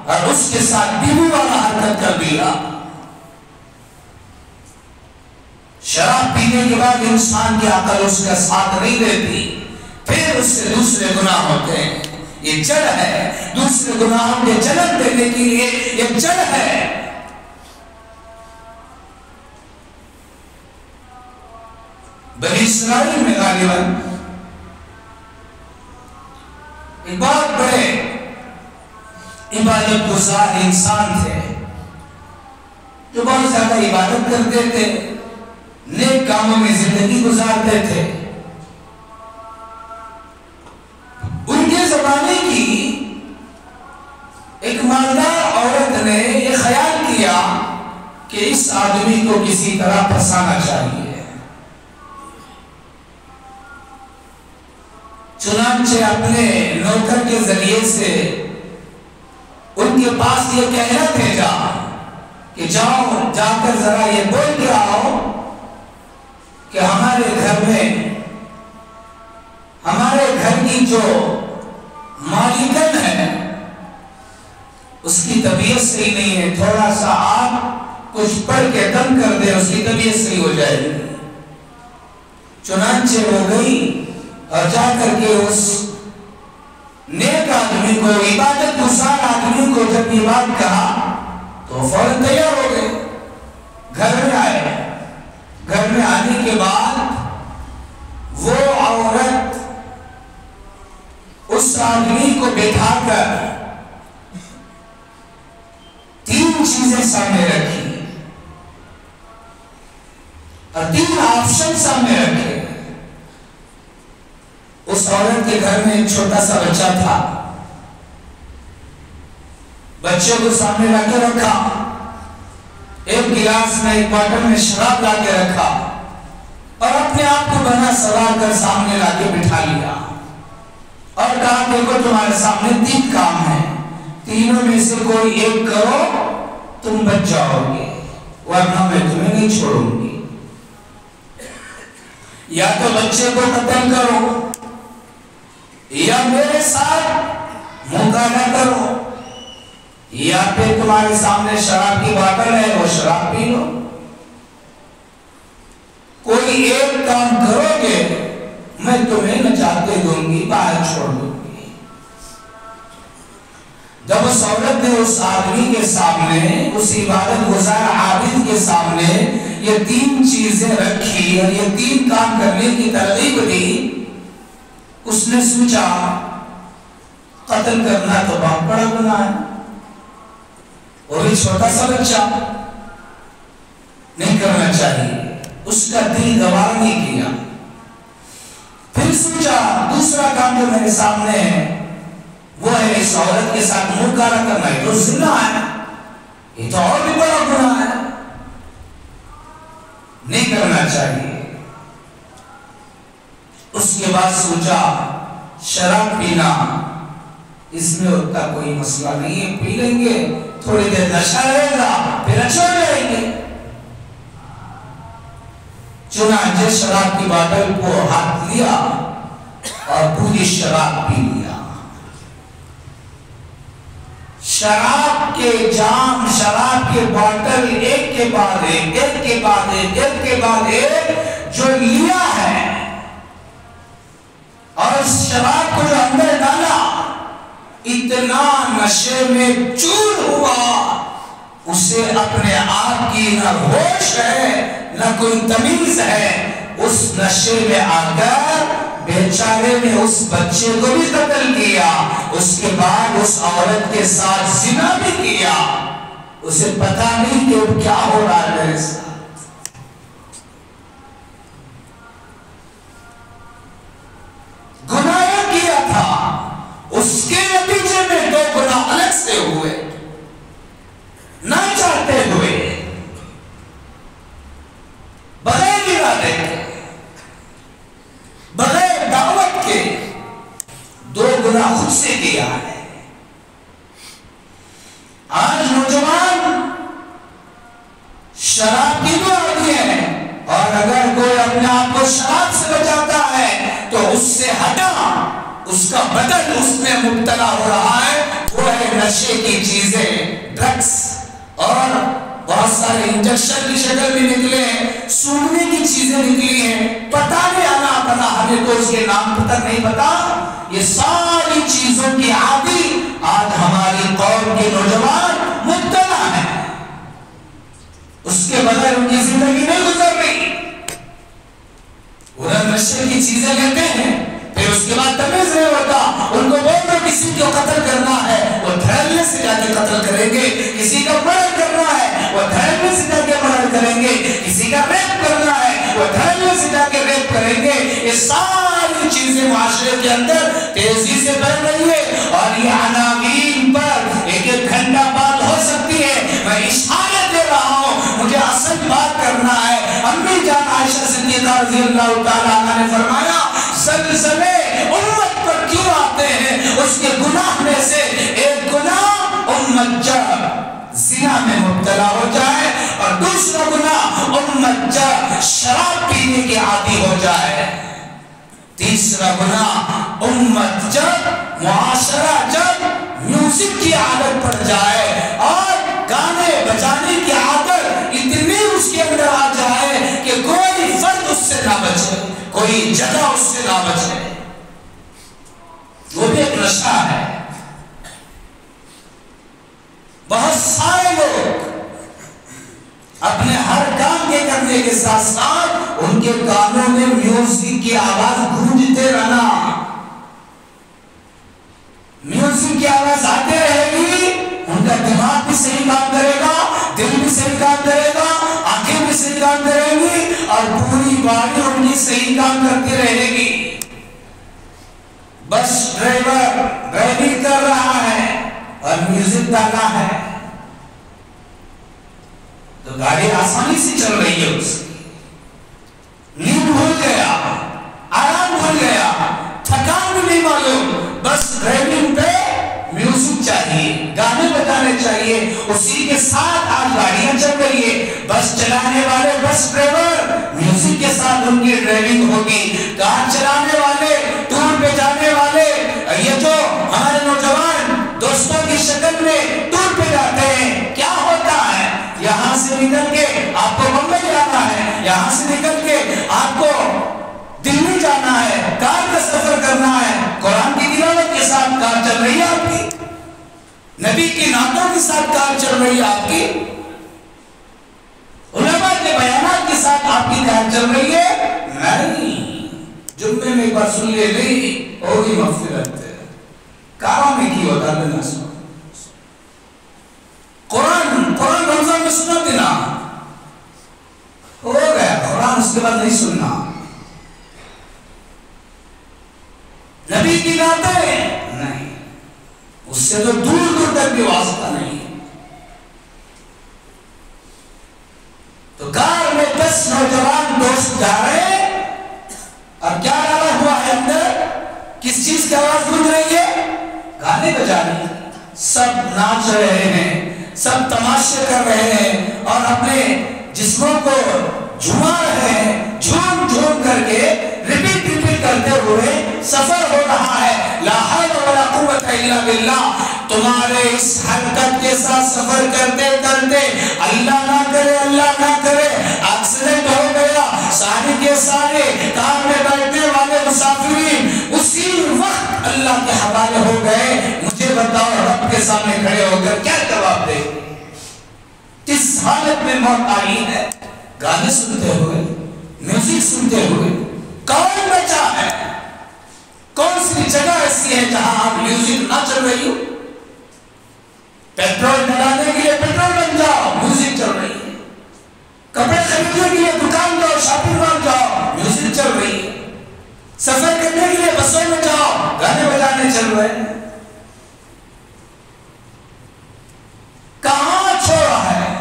اور اس کے ساتھ بیوی والا حرکت کر دیا۔ شراب پینے کے بعد انسان کی عقل اس کا ساتھ نہیں دیتی، پھر اس سے دوسرے گناہ ہوتے ہیں۔ یہ جڑ ہے، دوسرے گناہوں کے جنم دینے کے لیے یہ جڑ ہے۔ بنی اسرائیل میں غالباً ایک بہت بڑے عبادت گزار انسان تھے جو بہت زیادہ عبادت کرتے تھے، نیک کاموں میں زندگی گزارتے تھے۔ ان کے زمانے کی ایک مالدار عورت نے یہ خیال کیا کہ اس آدمی کو کسی طرح پھنسانا چاہیے، چنانچہ اپنے نوکر کے ذریعے سے ان کے پاس یہ کہنا بھیجا کہ جاؤ جا کر ذرا یہ بول کے آؤ کہ ہمارے گھر میں ہمارے گھر کی جو مالکن ہے اس کی طبیعت صحیح نہیں ہے، تھوڑا سا آپ کچھ پڑھ کے دم کر دیں، اس کی طبیعت صحیح ہو جائے گی۔ چنانچہ وہ گئی اور جا کر کے اس نیک آدمی کو، عبادت گزار آدمی کو جب یہ بات کہا تو فوراً تیار ہو گئے، گھر میں آئے۔ گھر میں آنے کے بعد وہ عورت اس آدمی کو بٹھا کر 3 چیزیں سامنے رکھی اور 3 آپشن سامنے رکھے۔ اس عورت کے گھر میں ایک چھوٹا سا بچہ تھا، بچے کو سامنے لا کے رکھا، ایک گلاس میں ایک باٹل میں شراب لا کے رکھا اور اپنے آپ کو بنا سوار کر سامنے لا کے بٹھا لیا اور کہا دیکھو تمہارے سامنے 3 کام ہیں، تینوں میں سے کوئی ایک کرو تم بچ جاؤ گے، ورنہ میں تمہیں نہیں چھوڑوں گی۔ یا تو بچے کو قتل کرو یا میرے ساتھ مقابلہ کرو، یا پھر تمہارے سامنے شراب کی باٹل ہے وہ شراب پی لو۔ کوئی ایک کام کرو گے میں تمہیں نجات دے دوں گی، باہر چھوڑ دوں گی۔ جب اس عورت نے اس آدمی کے سامنے، اس عبادت گزار عابد کے سامنے یہ 3 چیزیں رکھی اور یہ 3 کام کرنے کی ترغیب دی، اس نے سوچا قتل کرنا تو بہت بڑا گناہ ہے، وہ بھی چھوٹا سا بچہ، نہیں کرنا چاہیے۔ اس کا دل گوار نہیں کیا۔ پھر سوچا دوسرا کام جو میرے سامنے ہے وہ ہے اس عورت کے ساتھ منہ کالا کرنا، یہ تو زنا ہے، یہ تو اور بھی بڑا گناہ ہے، نہیں کرنا چاہیے۔ اس کے بعد سوچا شراب پینا اس میں اتنا کوئی مسئلہ نہیں ہے، پی لیں گے، تھوڑی دیر نشہ رہے گا پھر اچھا جائیں گے۔ چنانچہ شراب کی باٹل کو ہاتھ لیا اور پوری شراب پی لیا۔ شراب کے جام، شراب کے باٹل ایک کے بعد ایک، ایک کے بعد ایک، ایک کے بعد ایک جو لیا ہے اور اس شراب کو جو اندر ڈالا، اتنا نشے میں چور ہوا اسے اپنے آپ کی نہ ہوش ہے نہ کوئی تمیز ہے۔ اس نشے میں آ کر بیچارے نے اس بچے کو بھی قتل کیا، اس کے بعد اس عورت کے ساتھ زنا بھی کیا، اسے پتا نہیں کہ کیا ہو رہا ہے میرے ساتھ۔ گناہ کیا تھا، اس کے نتیجے میں 2 گناہ الگ سے ہوئے، نہ چاہتے ہوئے، بغیر ارادے کے، بغیر دعوت کے 2 گناہ خود سے کیا ہے۔ آج نوجوان شراب کی بھی عادی ہے، اور اگر کوئی اپنے آپ کو شراب سے بچاتا ہے تو اس سے ہٹا، اس کا بدن اس میں مبتلا ہو رہا ہے، وہ ہے نشے کی چیزیں، ڈرگس، اور بہت سارے انجیکشن کی شکل میں نکلے ہیں، سونگنے کی چیزیں نکلی ہیں، پتہ نہیں آنا پتا، ہمیں تو اس کے نام تک نہیں پتا۔ یہ ساری چیزوں کی عادی آج ہماری قوم کے نوجوان مبتلا ہیں، اس کے بغیر ان کی زندگی نہیں گزر رہی۔ وہ نشے کی چیزیں لیتے ہیں، پھر اس کے بعد تمیز نہیں ہوتا، ان کو بول دو کسی کو قتل کرنا ہے وہ دھیرے سے جا کے قتل کریں گے، کسی کا مرڈر کرنا ہے وہ دھیرے سے جا کے مرڈر کریں گے، کسی کا ریپ کرنا ہے وہ دھیرے سے جا کے ریپ کریں گے۔ یہ ساری چیزیں معاشرے کے اندر تیزی سے بڑھ رہی ہے، اور یہ عناوین پر ایک ایک گھنٹہ بات ہو سکتی ہے، میں اشارہ دے رہا ہوں، مجھے اصل بات کرنا ہے۔ امی جان عائشہ صدیقہ رضی اللہ تعالیٰ عنہ نے فرمایا زلزلے امت پر کیوں آتے ہیں؟ اس کے گناہ میں سے ایک گناہ امت جب زنا میں مبتلا ہو جائے، اور دوسرا گناہ امت جب شراب پینے کے عادی ہو جائے، تیسرا گناہ امت جب معاشرہ جب میوزک کی عادت پڑ جائے اور گانے بجانے کی عادت اتنی اس کے اندر آ جائے کہ کوئی فرد اس سے نہ بچے، کوئی جگہ اس سے نہ بچے، وہ بھی ایک نشہ ہے۔ بہت سارے لوگ اپنے ہر کام کے کرنے کے ساتھ ساتھ ان کے کانوں میں میوزک کی آواز گونجتے رہنا، میوزک کی آواز آتے رہے گی، ان کا دماغ بھی صحیح کام کرے گا، دل بھی صحیح کام کرے گا، آنکھیں بھی صحیح کام کریں گی، اور پوری باڈی ان کی صحیح کام کرتی رہے گی۔ بس ڈرائیور ڈرائیونگ کر رہا ہے اور میوزک ڈالا ہے تو گاڑی آسانی سے چل رہی ہے، اس کی نیند بھول گیا، آرام بھول گیا، تھکان بھی نہیں معلوم، بس ڈرائیونگ پہ میوزک چاہیے، گانے بجانے چاہیے، اسی کے ساتھ آج گاڑیاں چل رہی ہے۔ بس چلانے والے بس ڈرائیور میوزک کے ساتھ ان کی ڈرائیونگ ہوگی، کار چلانے والے، ٹور پہ جانے والے، یہ جو ہمارے نوجوان دوستوں کی شکل میں ٹور پہ جاتے ہیں، کیا ہوتا ہے؟ یہاں سے نکل کے آپ کو بمبئی جانا ہے، یہاں سے نکل کے جانا ہے، کار کا سفر کرنا ہے، قرآن کی تلاوت کے ساتھ کار چل رہی ہے آپ کی، نبی کی نعتوں کے ساتھ کار چل رہی ہے آپ کی، علماء کے بیانات کے ساتھ آپ کی کار چل رہی ہے؟ نہیں، جمعے میں ایک بار سن لے نہیں ہوگی مغفرت، کاروں میں کی ہوتا ہے نہ قرآن رمضان میں سنا دینا ہو گیا، قرآن اس کے بعد نہیں سننا، نبی کی نعتیں نہیں، اس سے تو دور دور تک بھی واسطہ نہیں۔ تو کار میں 10 نوجوان دوست جا رہے ہیں، اور کیا ڈالا ہوا ہے اندر؟ کس چیز کی آواز گونج رہی ہے؟ گانے بجا رہے ہیں، سب ناچ رہے ہیں، سب تماشے کر رہے ہیں، اور اپنے جسموں کو جھما رہے ہیں، جھوم جھوم کر کے ریپیٹ کرتے ہوئے سفر ہو رہا ہے۔ لا حول ولا قوت الا باللہ۔ تمہارے اس حرکت کے ساتھ سفر کرتے کرتے اللہ نہ کرے ایکسیڈنٹ ہو گیا، سارے کے سارے کار میں بیٹھنے والے مسافرین اسی وقت اللہ کے حوالے ہو گئے۔ مجھے بتاؤ، رب کے سامنے کھڑے ہو کر کیا جواب دے؟ کس حالت میں موت آئی ہے؟ گانے سنتے ہوئے، میوزک سنتے ہوئے؟ کون بچا ہے؟ کون سی جگہ ایسی ہے جہاں آپ میوزک نہ چل رہی ہو؟ پیٹرول ڈلانے کے لیے پیٹرول بن جاؤ، میوزک چل رہی ہے۔ کپڑے خریدنے کے لیے دکان جاؤ، شاپنگ مال جاؤ، میوزک چل رہی ہے۔ سفر کرنے کے لیے بسوں میں جاؤ، گانے بجانے چل رہے ہیں۔ کہاں چھوڑا ہے؟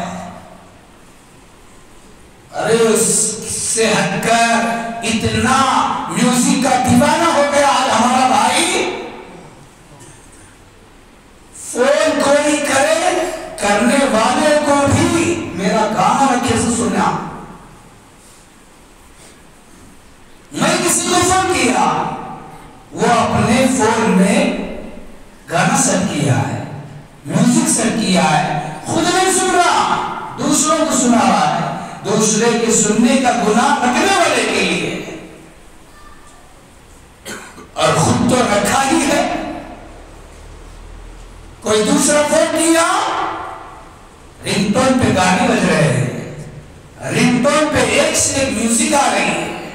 ارے اس سے ہٹ کر اتنا میوزک کا دیوانہ ہو گیا آج ہمارا بھائی، فون کوئی کرے، کرنے والے کو بھی میرا گانا کیسے سنا؟ میں کسی کو فون کیا، وہ اپنے فون میں گانا سیٹ کیا ہے، میوزک سیٹ کیا ہے، خود نہیں سن رہا، دوسروں کو سنا رہا ہے۔ دوسرے کے سننے کا گناہ رکھنے والے کے لیے، اور خود تو رکھا ہی ہے۔ کوئی دوسرا فون کیا، رنگ ٹون پہ گانے بج رہے ہیں، رنگ ٹون پہ ایک سے ایک میوزک آ رہی ہے۔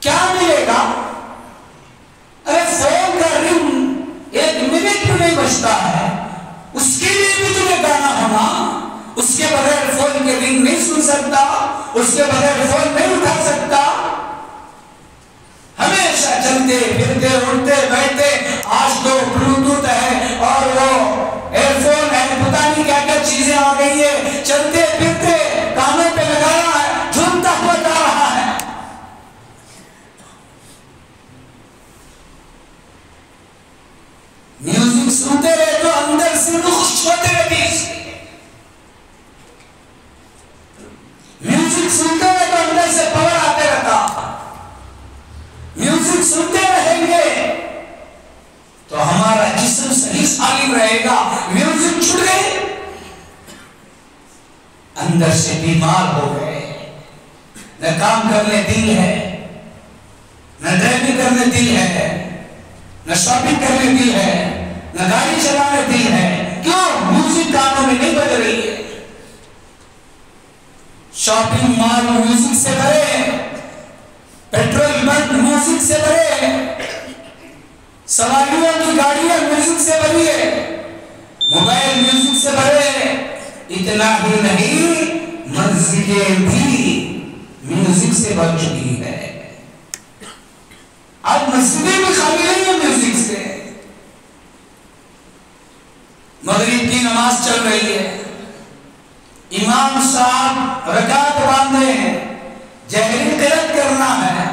کیا ملے گا؟ ارے فون کا رنگ 1 منٹ بھی نہیں بجتا ہے، اس کے لیے بھی تمہیں گانا ہونا، اس کے بغیر فون کے رنگ نہیں سن سکتا، اس کے بغیر فون نہیں اٹھا سکتا۔ ہمیشہ چلتے پھرتے اٹھتے بیٹھتے، آج تو بلوٹوتھ ہے اور وہ ایئر فون ہے، پتہ نہیں کیا کیا چیزیں آ گئی ہے، چلتے پھرتے کانوں پہ لگا رہا ہے، جھومتا ہوا جا رہا ہے۔ میوزک سنتے رہے تو اندر سے روح خوش ہوتے رہتی، میوزک سنتے رہے تو اندر سے پاور آتے رہتا، میوزک سنتے رہیں گے تو ہمارا جسم صحیح سالم رہے گا۔ میوزک چھوٹ گئے، اندر سے بیمار ہو گئے، نہ کام کرنے دل ہے، نہ ڈرائیونگ کرنے دل ہے، نہ شاپنگ کرنے دل ہے، نہ گاڑی چلانے دل ہے۔ کیوں؟ میوزک کانوں میں نہیں بج رہی ہے۔ شاپنگ مال میوزک سے بھرے، پیٹرول بنک میوزک سے بھرے، سواریوں کی گاڑیاں میوزک سے بھری ہے، موبائل میوزک سے بھرے۔ اتنا ہی نہیں، مسجدیں بھی میوزک سے بھر چکی ہے۔ آج مسجدیں بھی خالی نہیں ہیں میوزک سے۔ مغرب کی نماز چل رہی ہے، امام صاحب رکعت باندھے ہیں، جہری قرات کرنا ہے،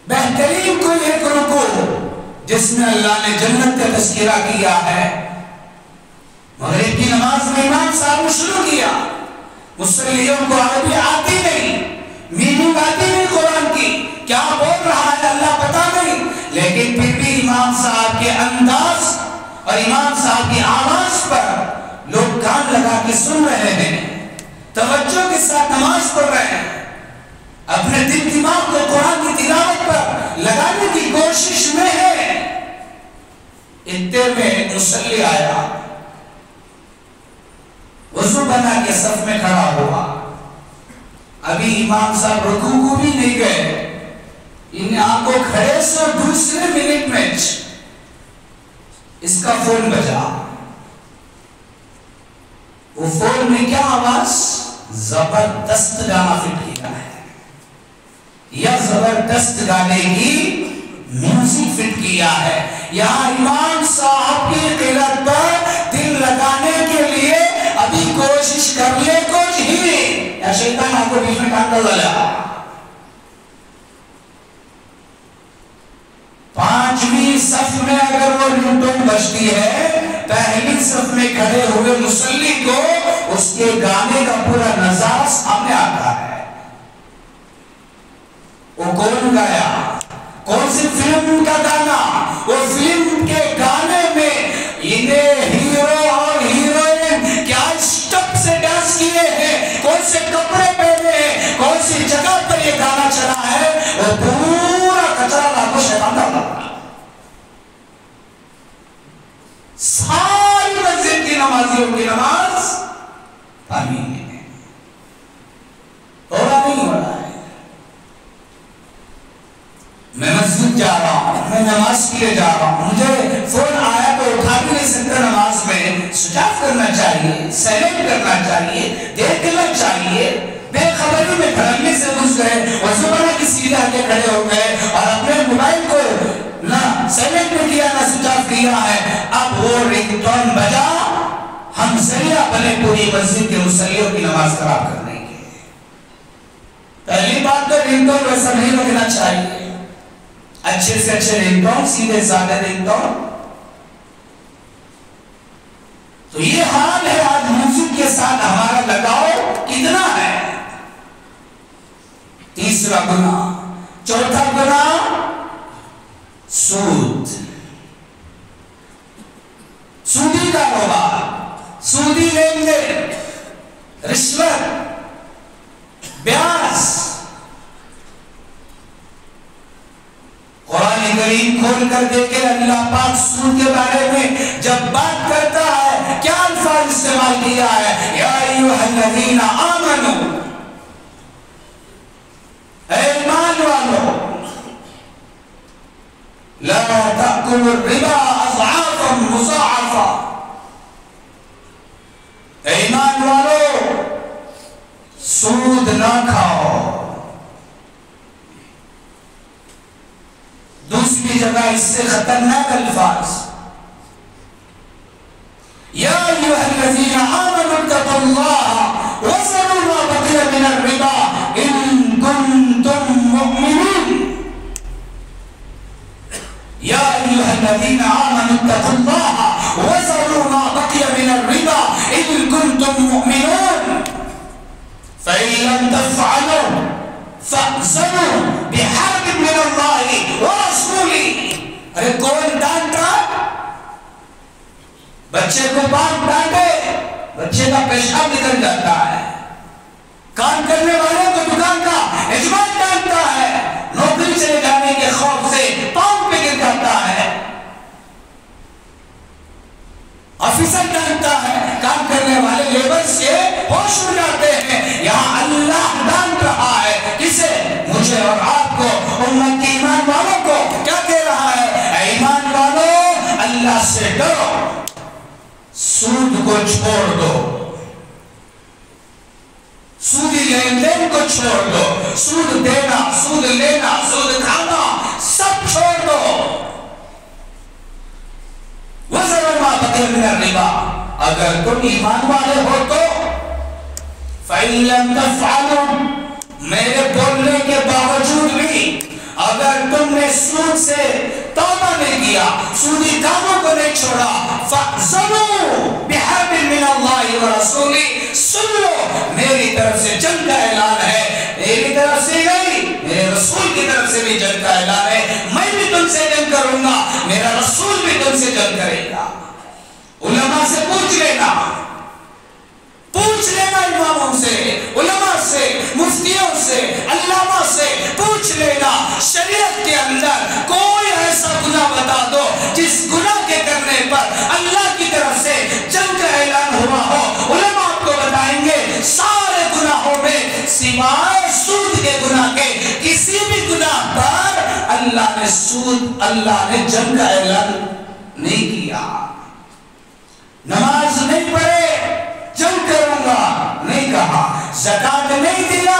بہترین کوئی ایک رکوع جس میں اللہ نے جنت کا تذکرہ کیا ہے۔ مغرب کی نماز میں امام صاحب نے شروع کیا، مصلیوں کو عربی آتی نہیں، میننگ آتی نہیں قرآن کی، کیا بول رہا ہے اللہ پتہ نہیں، لیکن پھر بھی امام صاحب کے انداز اور امام صاحب کی آواز پر لوگ کان لگا کے سن رہے ہیں، توجہ کے ساتھ نماز پڑھ رہے ہیں۔ اپنے دل دماغ کو قرآن کی تلاوت پر لگانے کی کوشش میں ہے. اتنے میں مصلی آیا, وضو بنا کے صف میں کھڑا ہوا. ابھی امام صاحب رکوع کو بھی نہیں گئے, ان آنکھوں کھڑے سے دوسرے منٹ میں اس کا فون بجا. وہ فون میں کیا آواز؟ زبردست گانا فٹ کیا ہے, یا زبردست گانے کی میوزک فٹ کیا ہے. یہاں امام صاحب کی قرات پر دل لگانے کے لیے ابھی کوشش کر لے کچھ ہی, یا شیطان آپ کو بیچ میں کانٹا ڈالا. 5ویں صف میں اگر وہ رنگٹون بجتی ہے, پہلی صف میں کھڑے ہوئے مصلی کو اس کے گانے کا پورا نظارہ سامنے آتا ہے. وہ کون گایا, کون سی فلم کا گانا؟ وہ فلم کے گانے میں انہیں ہیرو اور ہیروئن کیا اسٹپ سے ڈانس کیے ہیں, کون سے کپڑے پہنے ہیں, کون سی جگہ پر یہ گانا چلا ہے, وہ پورا کچرا لاکھوں شیطان ڈالا. ساری مسجد کی نمازیوں کی نماز آمین ہے, اور نہیں ہو رہا ہے. میں مسجد جا رہا ہوں, میں نماز کے لیے جا رہا ہوں, مجھے فون آیا تو اٹھا بھی نہیں سکتا. نماز میں سوئچ آف کرنا چاہیے, سائلنٹ کرنا چاہیے, دیکھنا چاہیے. بے خبری میں دھڑکنے سے گھس گئے, وضو بنا کے سیدھے آگے کھڑے ہو گئے اور اپنے موبائل کو نہ سائلنٹ میں کیا نہ سوئچ آف کیا ہے. اب وہ رنگ ٹون بجا, ہم ذریعہ بنے پوری مسجد کے مصلیوں کی نماز خراب کرنے کے. پہلی بات تو رنگ ٹون ویسا نہیں رکھنا چاہیے. اچھے سے اچھے رنگ ٹون, سیدھے سادے رنگ ٹون. تو یہ حال ہے آج موسیقی کے ساتھ ہمارا لگاؤ کتنا ہے. تیسرا گناہ. چوتھا گناہ سود, سودی کاروبار, سودی لین دین, رشوت, بیاس. قرآن کریم کھول کر دیکھیں اللہ پاک سود کے بارے میں جب بات کرتا ہے کیا الفاظ استعمال کیا ہے؟ یا ایوہ الذین آمنوا, اے ایمان والو, لا تأکلوا الربا اضعافا مضاعفا. اے ایمان والو, سود نہ کھاؤ. دوسری جگہ اس سے خطرناک الفاظ, یا ایوہ الذین آمنوا اتقوا اللہ وذروا ما بقی من الربا ان کنتم مؤمنین. یا ایوہ الذین آمنوا اتقوا اللہ وذروا ما بقی من الربا ان کنتم مؤمنون. فإن لم تفعلوا فأذنوا بحرب من اللہ ورسولہ. ارے کون ڈانٹا؟ بچے کو باپ ڈانٹے, بچے کا پیشاب نکل جاتا ہے. کام کرنے والے کو دکان کا یجمان ڈانٹتا ہے, نوکری چلے جانے کے خوف سے پاؤں پہ گر جاتا ہے. آفیسر ڈانٹتا ہے, کام کرنے والے لیبر سے ہوش اڑ جاتے ہیں. یہاں اللہ ڈانٹ رہا ہے کسے؟ مجھے اور آپ کو, امت کے ایمان والوں کو. کیا کہہ رہا ہے؟ اے ایمان والوں, اللہ سے ڈرو, سود کو چھوڑ دو, سودی لین دین کو چھوڑ دو, سود دینا, سود لینا, سود کھانا سب چھوڑ دو. وَذَرُوا مَا بَقِيَ مِنَ الرِّبَا. اگر تم ایمان والے ہو تو فَإِن لَمْ تَفْعَلُوا, میرے بولنے کے باوجود بھی اگر تم نے سود سے توبہ نہیں کیا, سودی کاموں کو نہیں چھوڑا, فَأْذَنُوا بِحَرْبٍ مِّنَ اللَّهِ وَرَسُولِهِ. سن لو, میری طرف سے جنگ کا اعلان ہے. میری طرف سے گئی, میرے رسول کی طرف سے بھی جنگ کا اعلان ہے. میں بھی تم سے جنگ کروں گا, میرا رسول بھی تم سے جنگ کرے گا. علماء سے پوچھ لینا, پوچھ لینا اماموں سے, علماء سے, مفتیوں سے, علامہ اللہ نے سود، اللہ نے جنگ کا اعلان نہیں کیا۔ نماز نہیں پڑھے جنگ کروں گا نہیں کہا، زکات نہیں دیا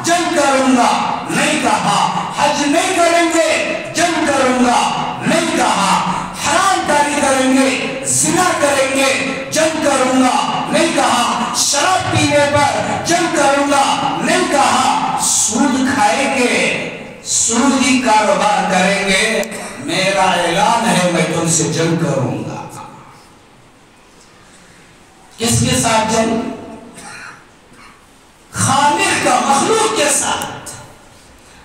جنگ کروں گا نہیں کہا، حج نہیں کریں گے جنگ کروں گا نہیں کہا، حرام کاری کریں گے، زنا کریں گے جنگ کروں گا نہیں کہا، شراب پینے پر جنگ کروں گا نہیں کہا، سود کھائیں گے، سودی کاروبار کریں گے، میرا اعلان ہے میں تم سے جنگ کروں گا۔ کس کے ساتھ جنگ؟ خالق کا، مخلوق کے ساتھ۔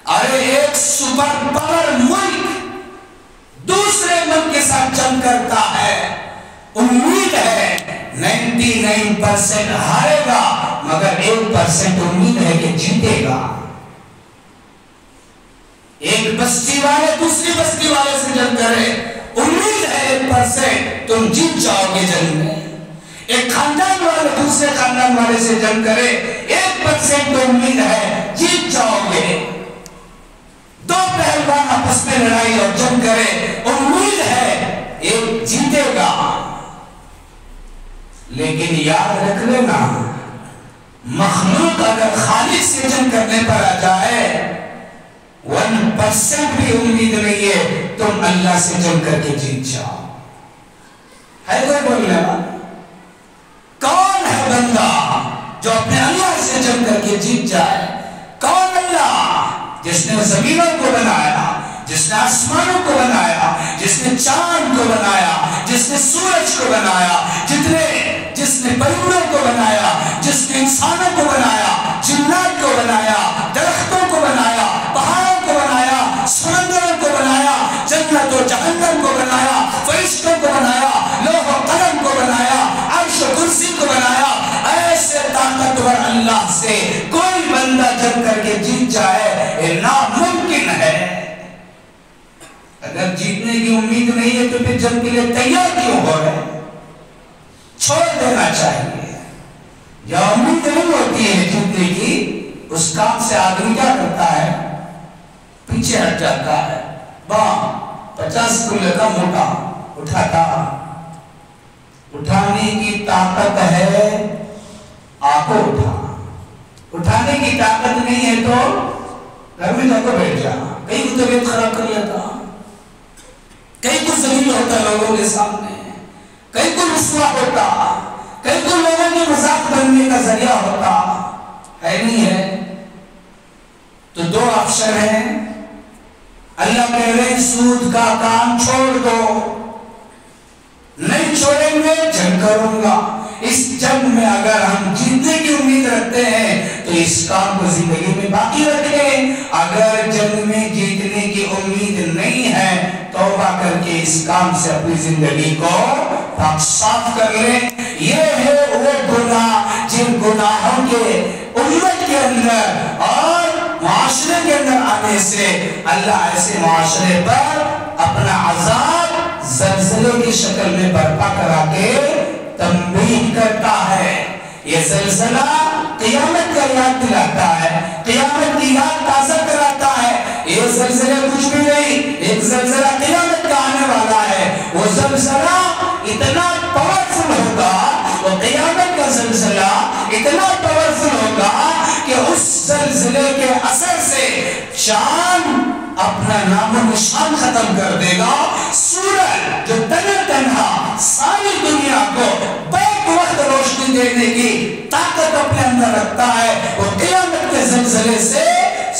ارے ایک سپر پاور ملک دوسرے ملک کے ساتھ جنگ کرتا ہے، امید ہے 99% ہارے گا مگر 1% امید ہے کہ جیتے گا۔ ایک بستی والے دوسری بستی والے سے جنگ کرے، امید ہے 1% تم جیت جاؤ گے جنگ میں۔ ایک خاندان والے دوسرے خاندان والے سے جنگ کرے، 1% امید ہے جیت جاؤ گے۔ دو پہلوان آپس میں لڑائی اور جنگ کرے، امید ہے ایک جیتے گا۔ لیکن یاد رکھ لینا، مخلوق اگر خالق سے جنگ کرنے پر آ جائے 1% بھی امید نہیں ہے تم اللہ سے جنگ کر کے جیت جاؤ۔ ہے کوئی بولنے والا؟ کون ہے بندہ جو اپنے اللہ سے جنگ کر کے جیت جائے؟ کون اللہ؟ جس نے زمینوں کو بنایا، جس نے آسمانوں کو بنایا، جس نے چاند کو بنایا، جس نے سورج کو بنایا، جس نے پرندوں کو بنایا، جس نے انسانوں کو بنایا، جنات کو بنایا، درختوں کو بنایا، پہاڑوں کو بنایا، سمندروں کو بنایا، جنت و جہنم کو بنایا، فرشتوں کو بنایا، لوح و قلم کو بنایا، عرش و کرسی کو بنایا۔ ایسے طاقتور اللہ سے کوئی بندہ جنگ کر کے جیت جائے، یہ ناممکن ہے۔ اگر جیتنے کی امید نہیں ہے تو پھر جنگ کے لیے تیار کیوں ہو رہے ہیں؟ چھوڑ دینا چاہیے۔ یا امید نہیں ہوتی ہے جیتنے کی، اس کام سے آدمی کیا کرتا ہے؟ پیچھے ہٹ جاتا ہے۔ 50 کلو کا موٹا اٹھاتا، اٹھانے کی طاقت ہے آکو اٹھا، اٹھانے کی طاقت نہیں ہے تو گھر میں جا کر بیٹھ جا۔ کئی کو طبیعت خراب کر لیتا، کئی کو ذلیل ہوتا لوگوں کے سامنے، کئی کو رسوا ہوتا، کئی کو لوگوں کے مذاق بننے کا ذریعہ ہوتا ہے۔ نہیں ہے تو 2 آپشن ہیں۔ اللہ کہہ رہے سود کا کام چھوڑ دو، نہیں چھوڑیں گے جنگ کروں گا۔ اس جنگ میں اگر ہم جیتنے کی امید رکھتے ہیں تو اس کام کو زندگی میں باقی رکھیں، اگر جنگ میں جیتنے کی امید نہیں ہے توبہ کر کے اس کام سے اپنی زندگی کو پاک صاف کر لیں۔ یہ ہے وہ گناہ جن گناہوں کے امت کے اندر اور معاشرے کے اندر آنے سے اللہ ایسے معاشرے پر اپنا عذاب زلزلے کی شکل میں برپا کرا کے تنبیہ کرتا ہے۔ یہ زلزلہ قیامت کا یاد دلاتا ہے، قیامت کی یاد تازہ کراتا ہے۔ یہ زلزلہ کچھ بھی نہیں، ایک زلزلہ قیامت کا آنے والا ہے۔ وہ زلزلہ اتنا پاورفل ہوگا، وہ قیامت کا زلزلہ اتنا پاورفل ہوگا کہ اس زلزلے کے اثر سے چاند اپنا نام و نشان ختم کر دے گا، سورج جو تنہا ساری دنیا کو بیک وقت روشنی دینے کی طاقت اپنے اندر رکھتا ہے، وہ قیامت کے زلزلے سے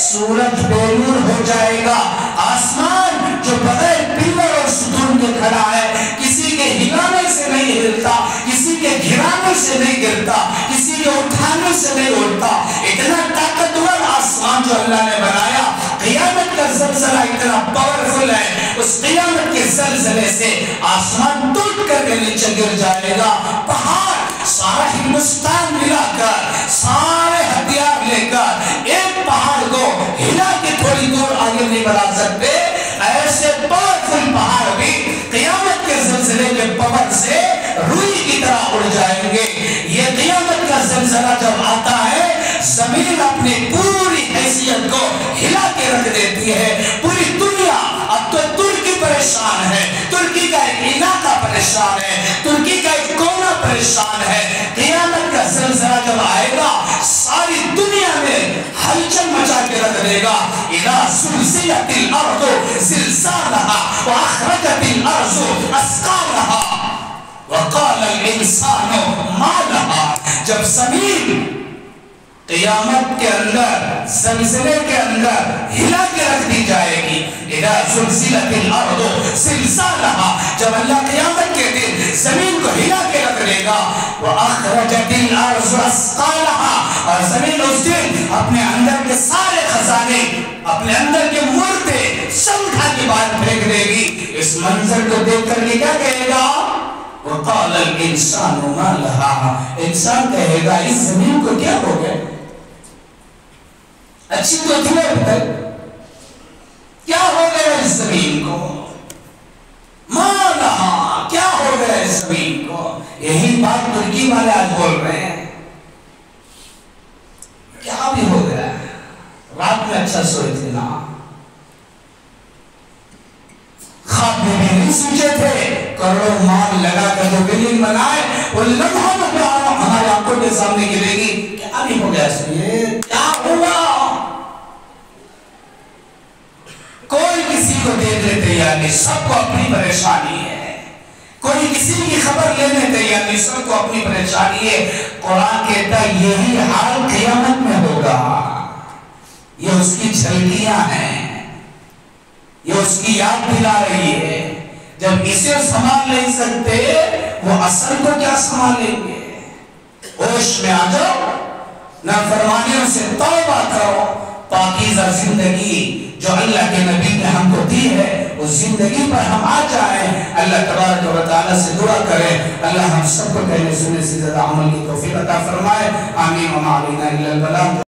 سورج بے نور ہو جائے گا۔ آسمان جو بغیر پلر اور ستون کے کھڑا ہے، کسی کے ہلانے سے نہیں ہلتا، کسی کے گھرانے سے نہیں گرتا، کسی کے اٹھانے سے نہیں اٹھتا، اتنا طاقتور آسمان جو اللہ نے بنایا۔ قیامت کا زلزلہ اتنا پاورفل ہے، اس قیامت کے زلزلے سے آسمان ٹوٹ کر کے نیچے گر جائے گا، پہاڑ سارا ہندوستان ملا کر سارے ہتھیار لے کر ایک پہاڑ کو ہلا کے تھوڑی دور آگے نہیں بڑھا سکتے، ایسے پاورفل پہاڑ بھی قیامت کے زلزلے کے پاور سے روئی کی طرح اڑ جائیں گے۔ یہ قیامت کا زلزلہ جب آتا ہے زمین اپنی پوری حیثیت کو ہلا کے رکھ دیتی ہے، پوری دنیا پریشان ہے، ترکی کا ایک علاقہ پریشان ہے، ترکی کا ایک کونا پریشان ہے۔ قیامت کا زلزلہ جب آئے گا ساری دنیا میں ہلچل مچا کے رکھ دے گا۔ اذا زلزلت الارض زلزالها واخرجت الارض اثقالها وقال الانسان ما لها، جب زمین قیامت کے اندر زلزلے کے اندر ہلا کے رکھ دی جائے گی۔ اذا زلزلت الارض زلزالها، جب اللہ قیامت کے دن زمین کو ہلا کے رکھ دے گا۔ واخرجت الارض اثقالها، اور زمین اس دن اپنے اندر کے سارے خزانے، اپنے اندر کے مردے سب اٹھا کے باہر پھینک دے گی۔ اس منظر کو دیکھ کر کے کیا کہے گا؟ وقال الانسان ما لها، انسان کہے گا اس زمین کو کیا ہو گیا؟ اچھی تو تھی اب کیا ہو گیا اس زمین کو؟ ما لها، کیا ہو گیا اس زمین کو؟ یہی بات ترکی والے آج بول رہے ہیں، کیا بھی ہو گیا؟ رات میں اچھا سوئے تھے نا، خواب میں بھی نہیں سوچے تھے، کروڑوں مال لگا کر جو بلڈنگ بنائے وہ لمحہ میں ہمارے آنکھوں کے سامنے گرے گی، کیا بھی ہو گیا اس میں؟ کیا ہوا؟ کوئی کسی کو دیکھنے تیار نہیں، سب کو اپنی پریشانی ہے، کوئی کسی کی خبر لینے تیار نہیں، سب کو اپنی پریشانی ہے۔ قرآن کہتا ہے یہی حال قیامت میں ہوگا، یہ اس کی جھلکیاں ہیں، یہ اس کی یاد دلا رہی ہے۔ جب اسے سنبھال نہیں سکتے وہ اثر کو کیا سنبھالیں گے؟ ہوش میں آ جاؤ، نافرمانیوں سے توبہ کرو، پاکیزہ زندگی جو اللہ کے نبی نے ہم کو دی ہے اس زندگی پر ہم آ جائیں۔ اللہ تبارک و تعالیٰ سے دعا کریں اللہ ہم سب کو کہنے سننے سے زیادہ عمل کی توفیق عطا فرمائے۔ آمین وما علینا الا البلاغ۔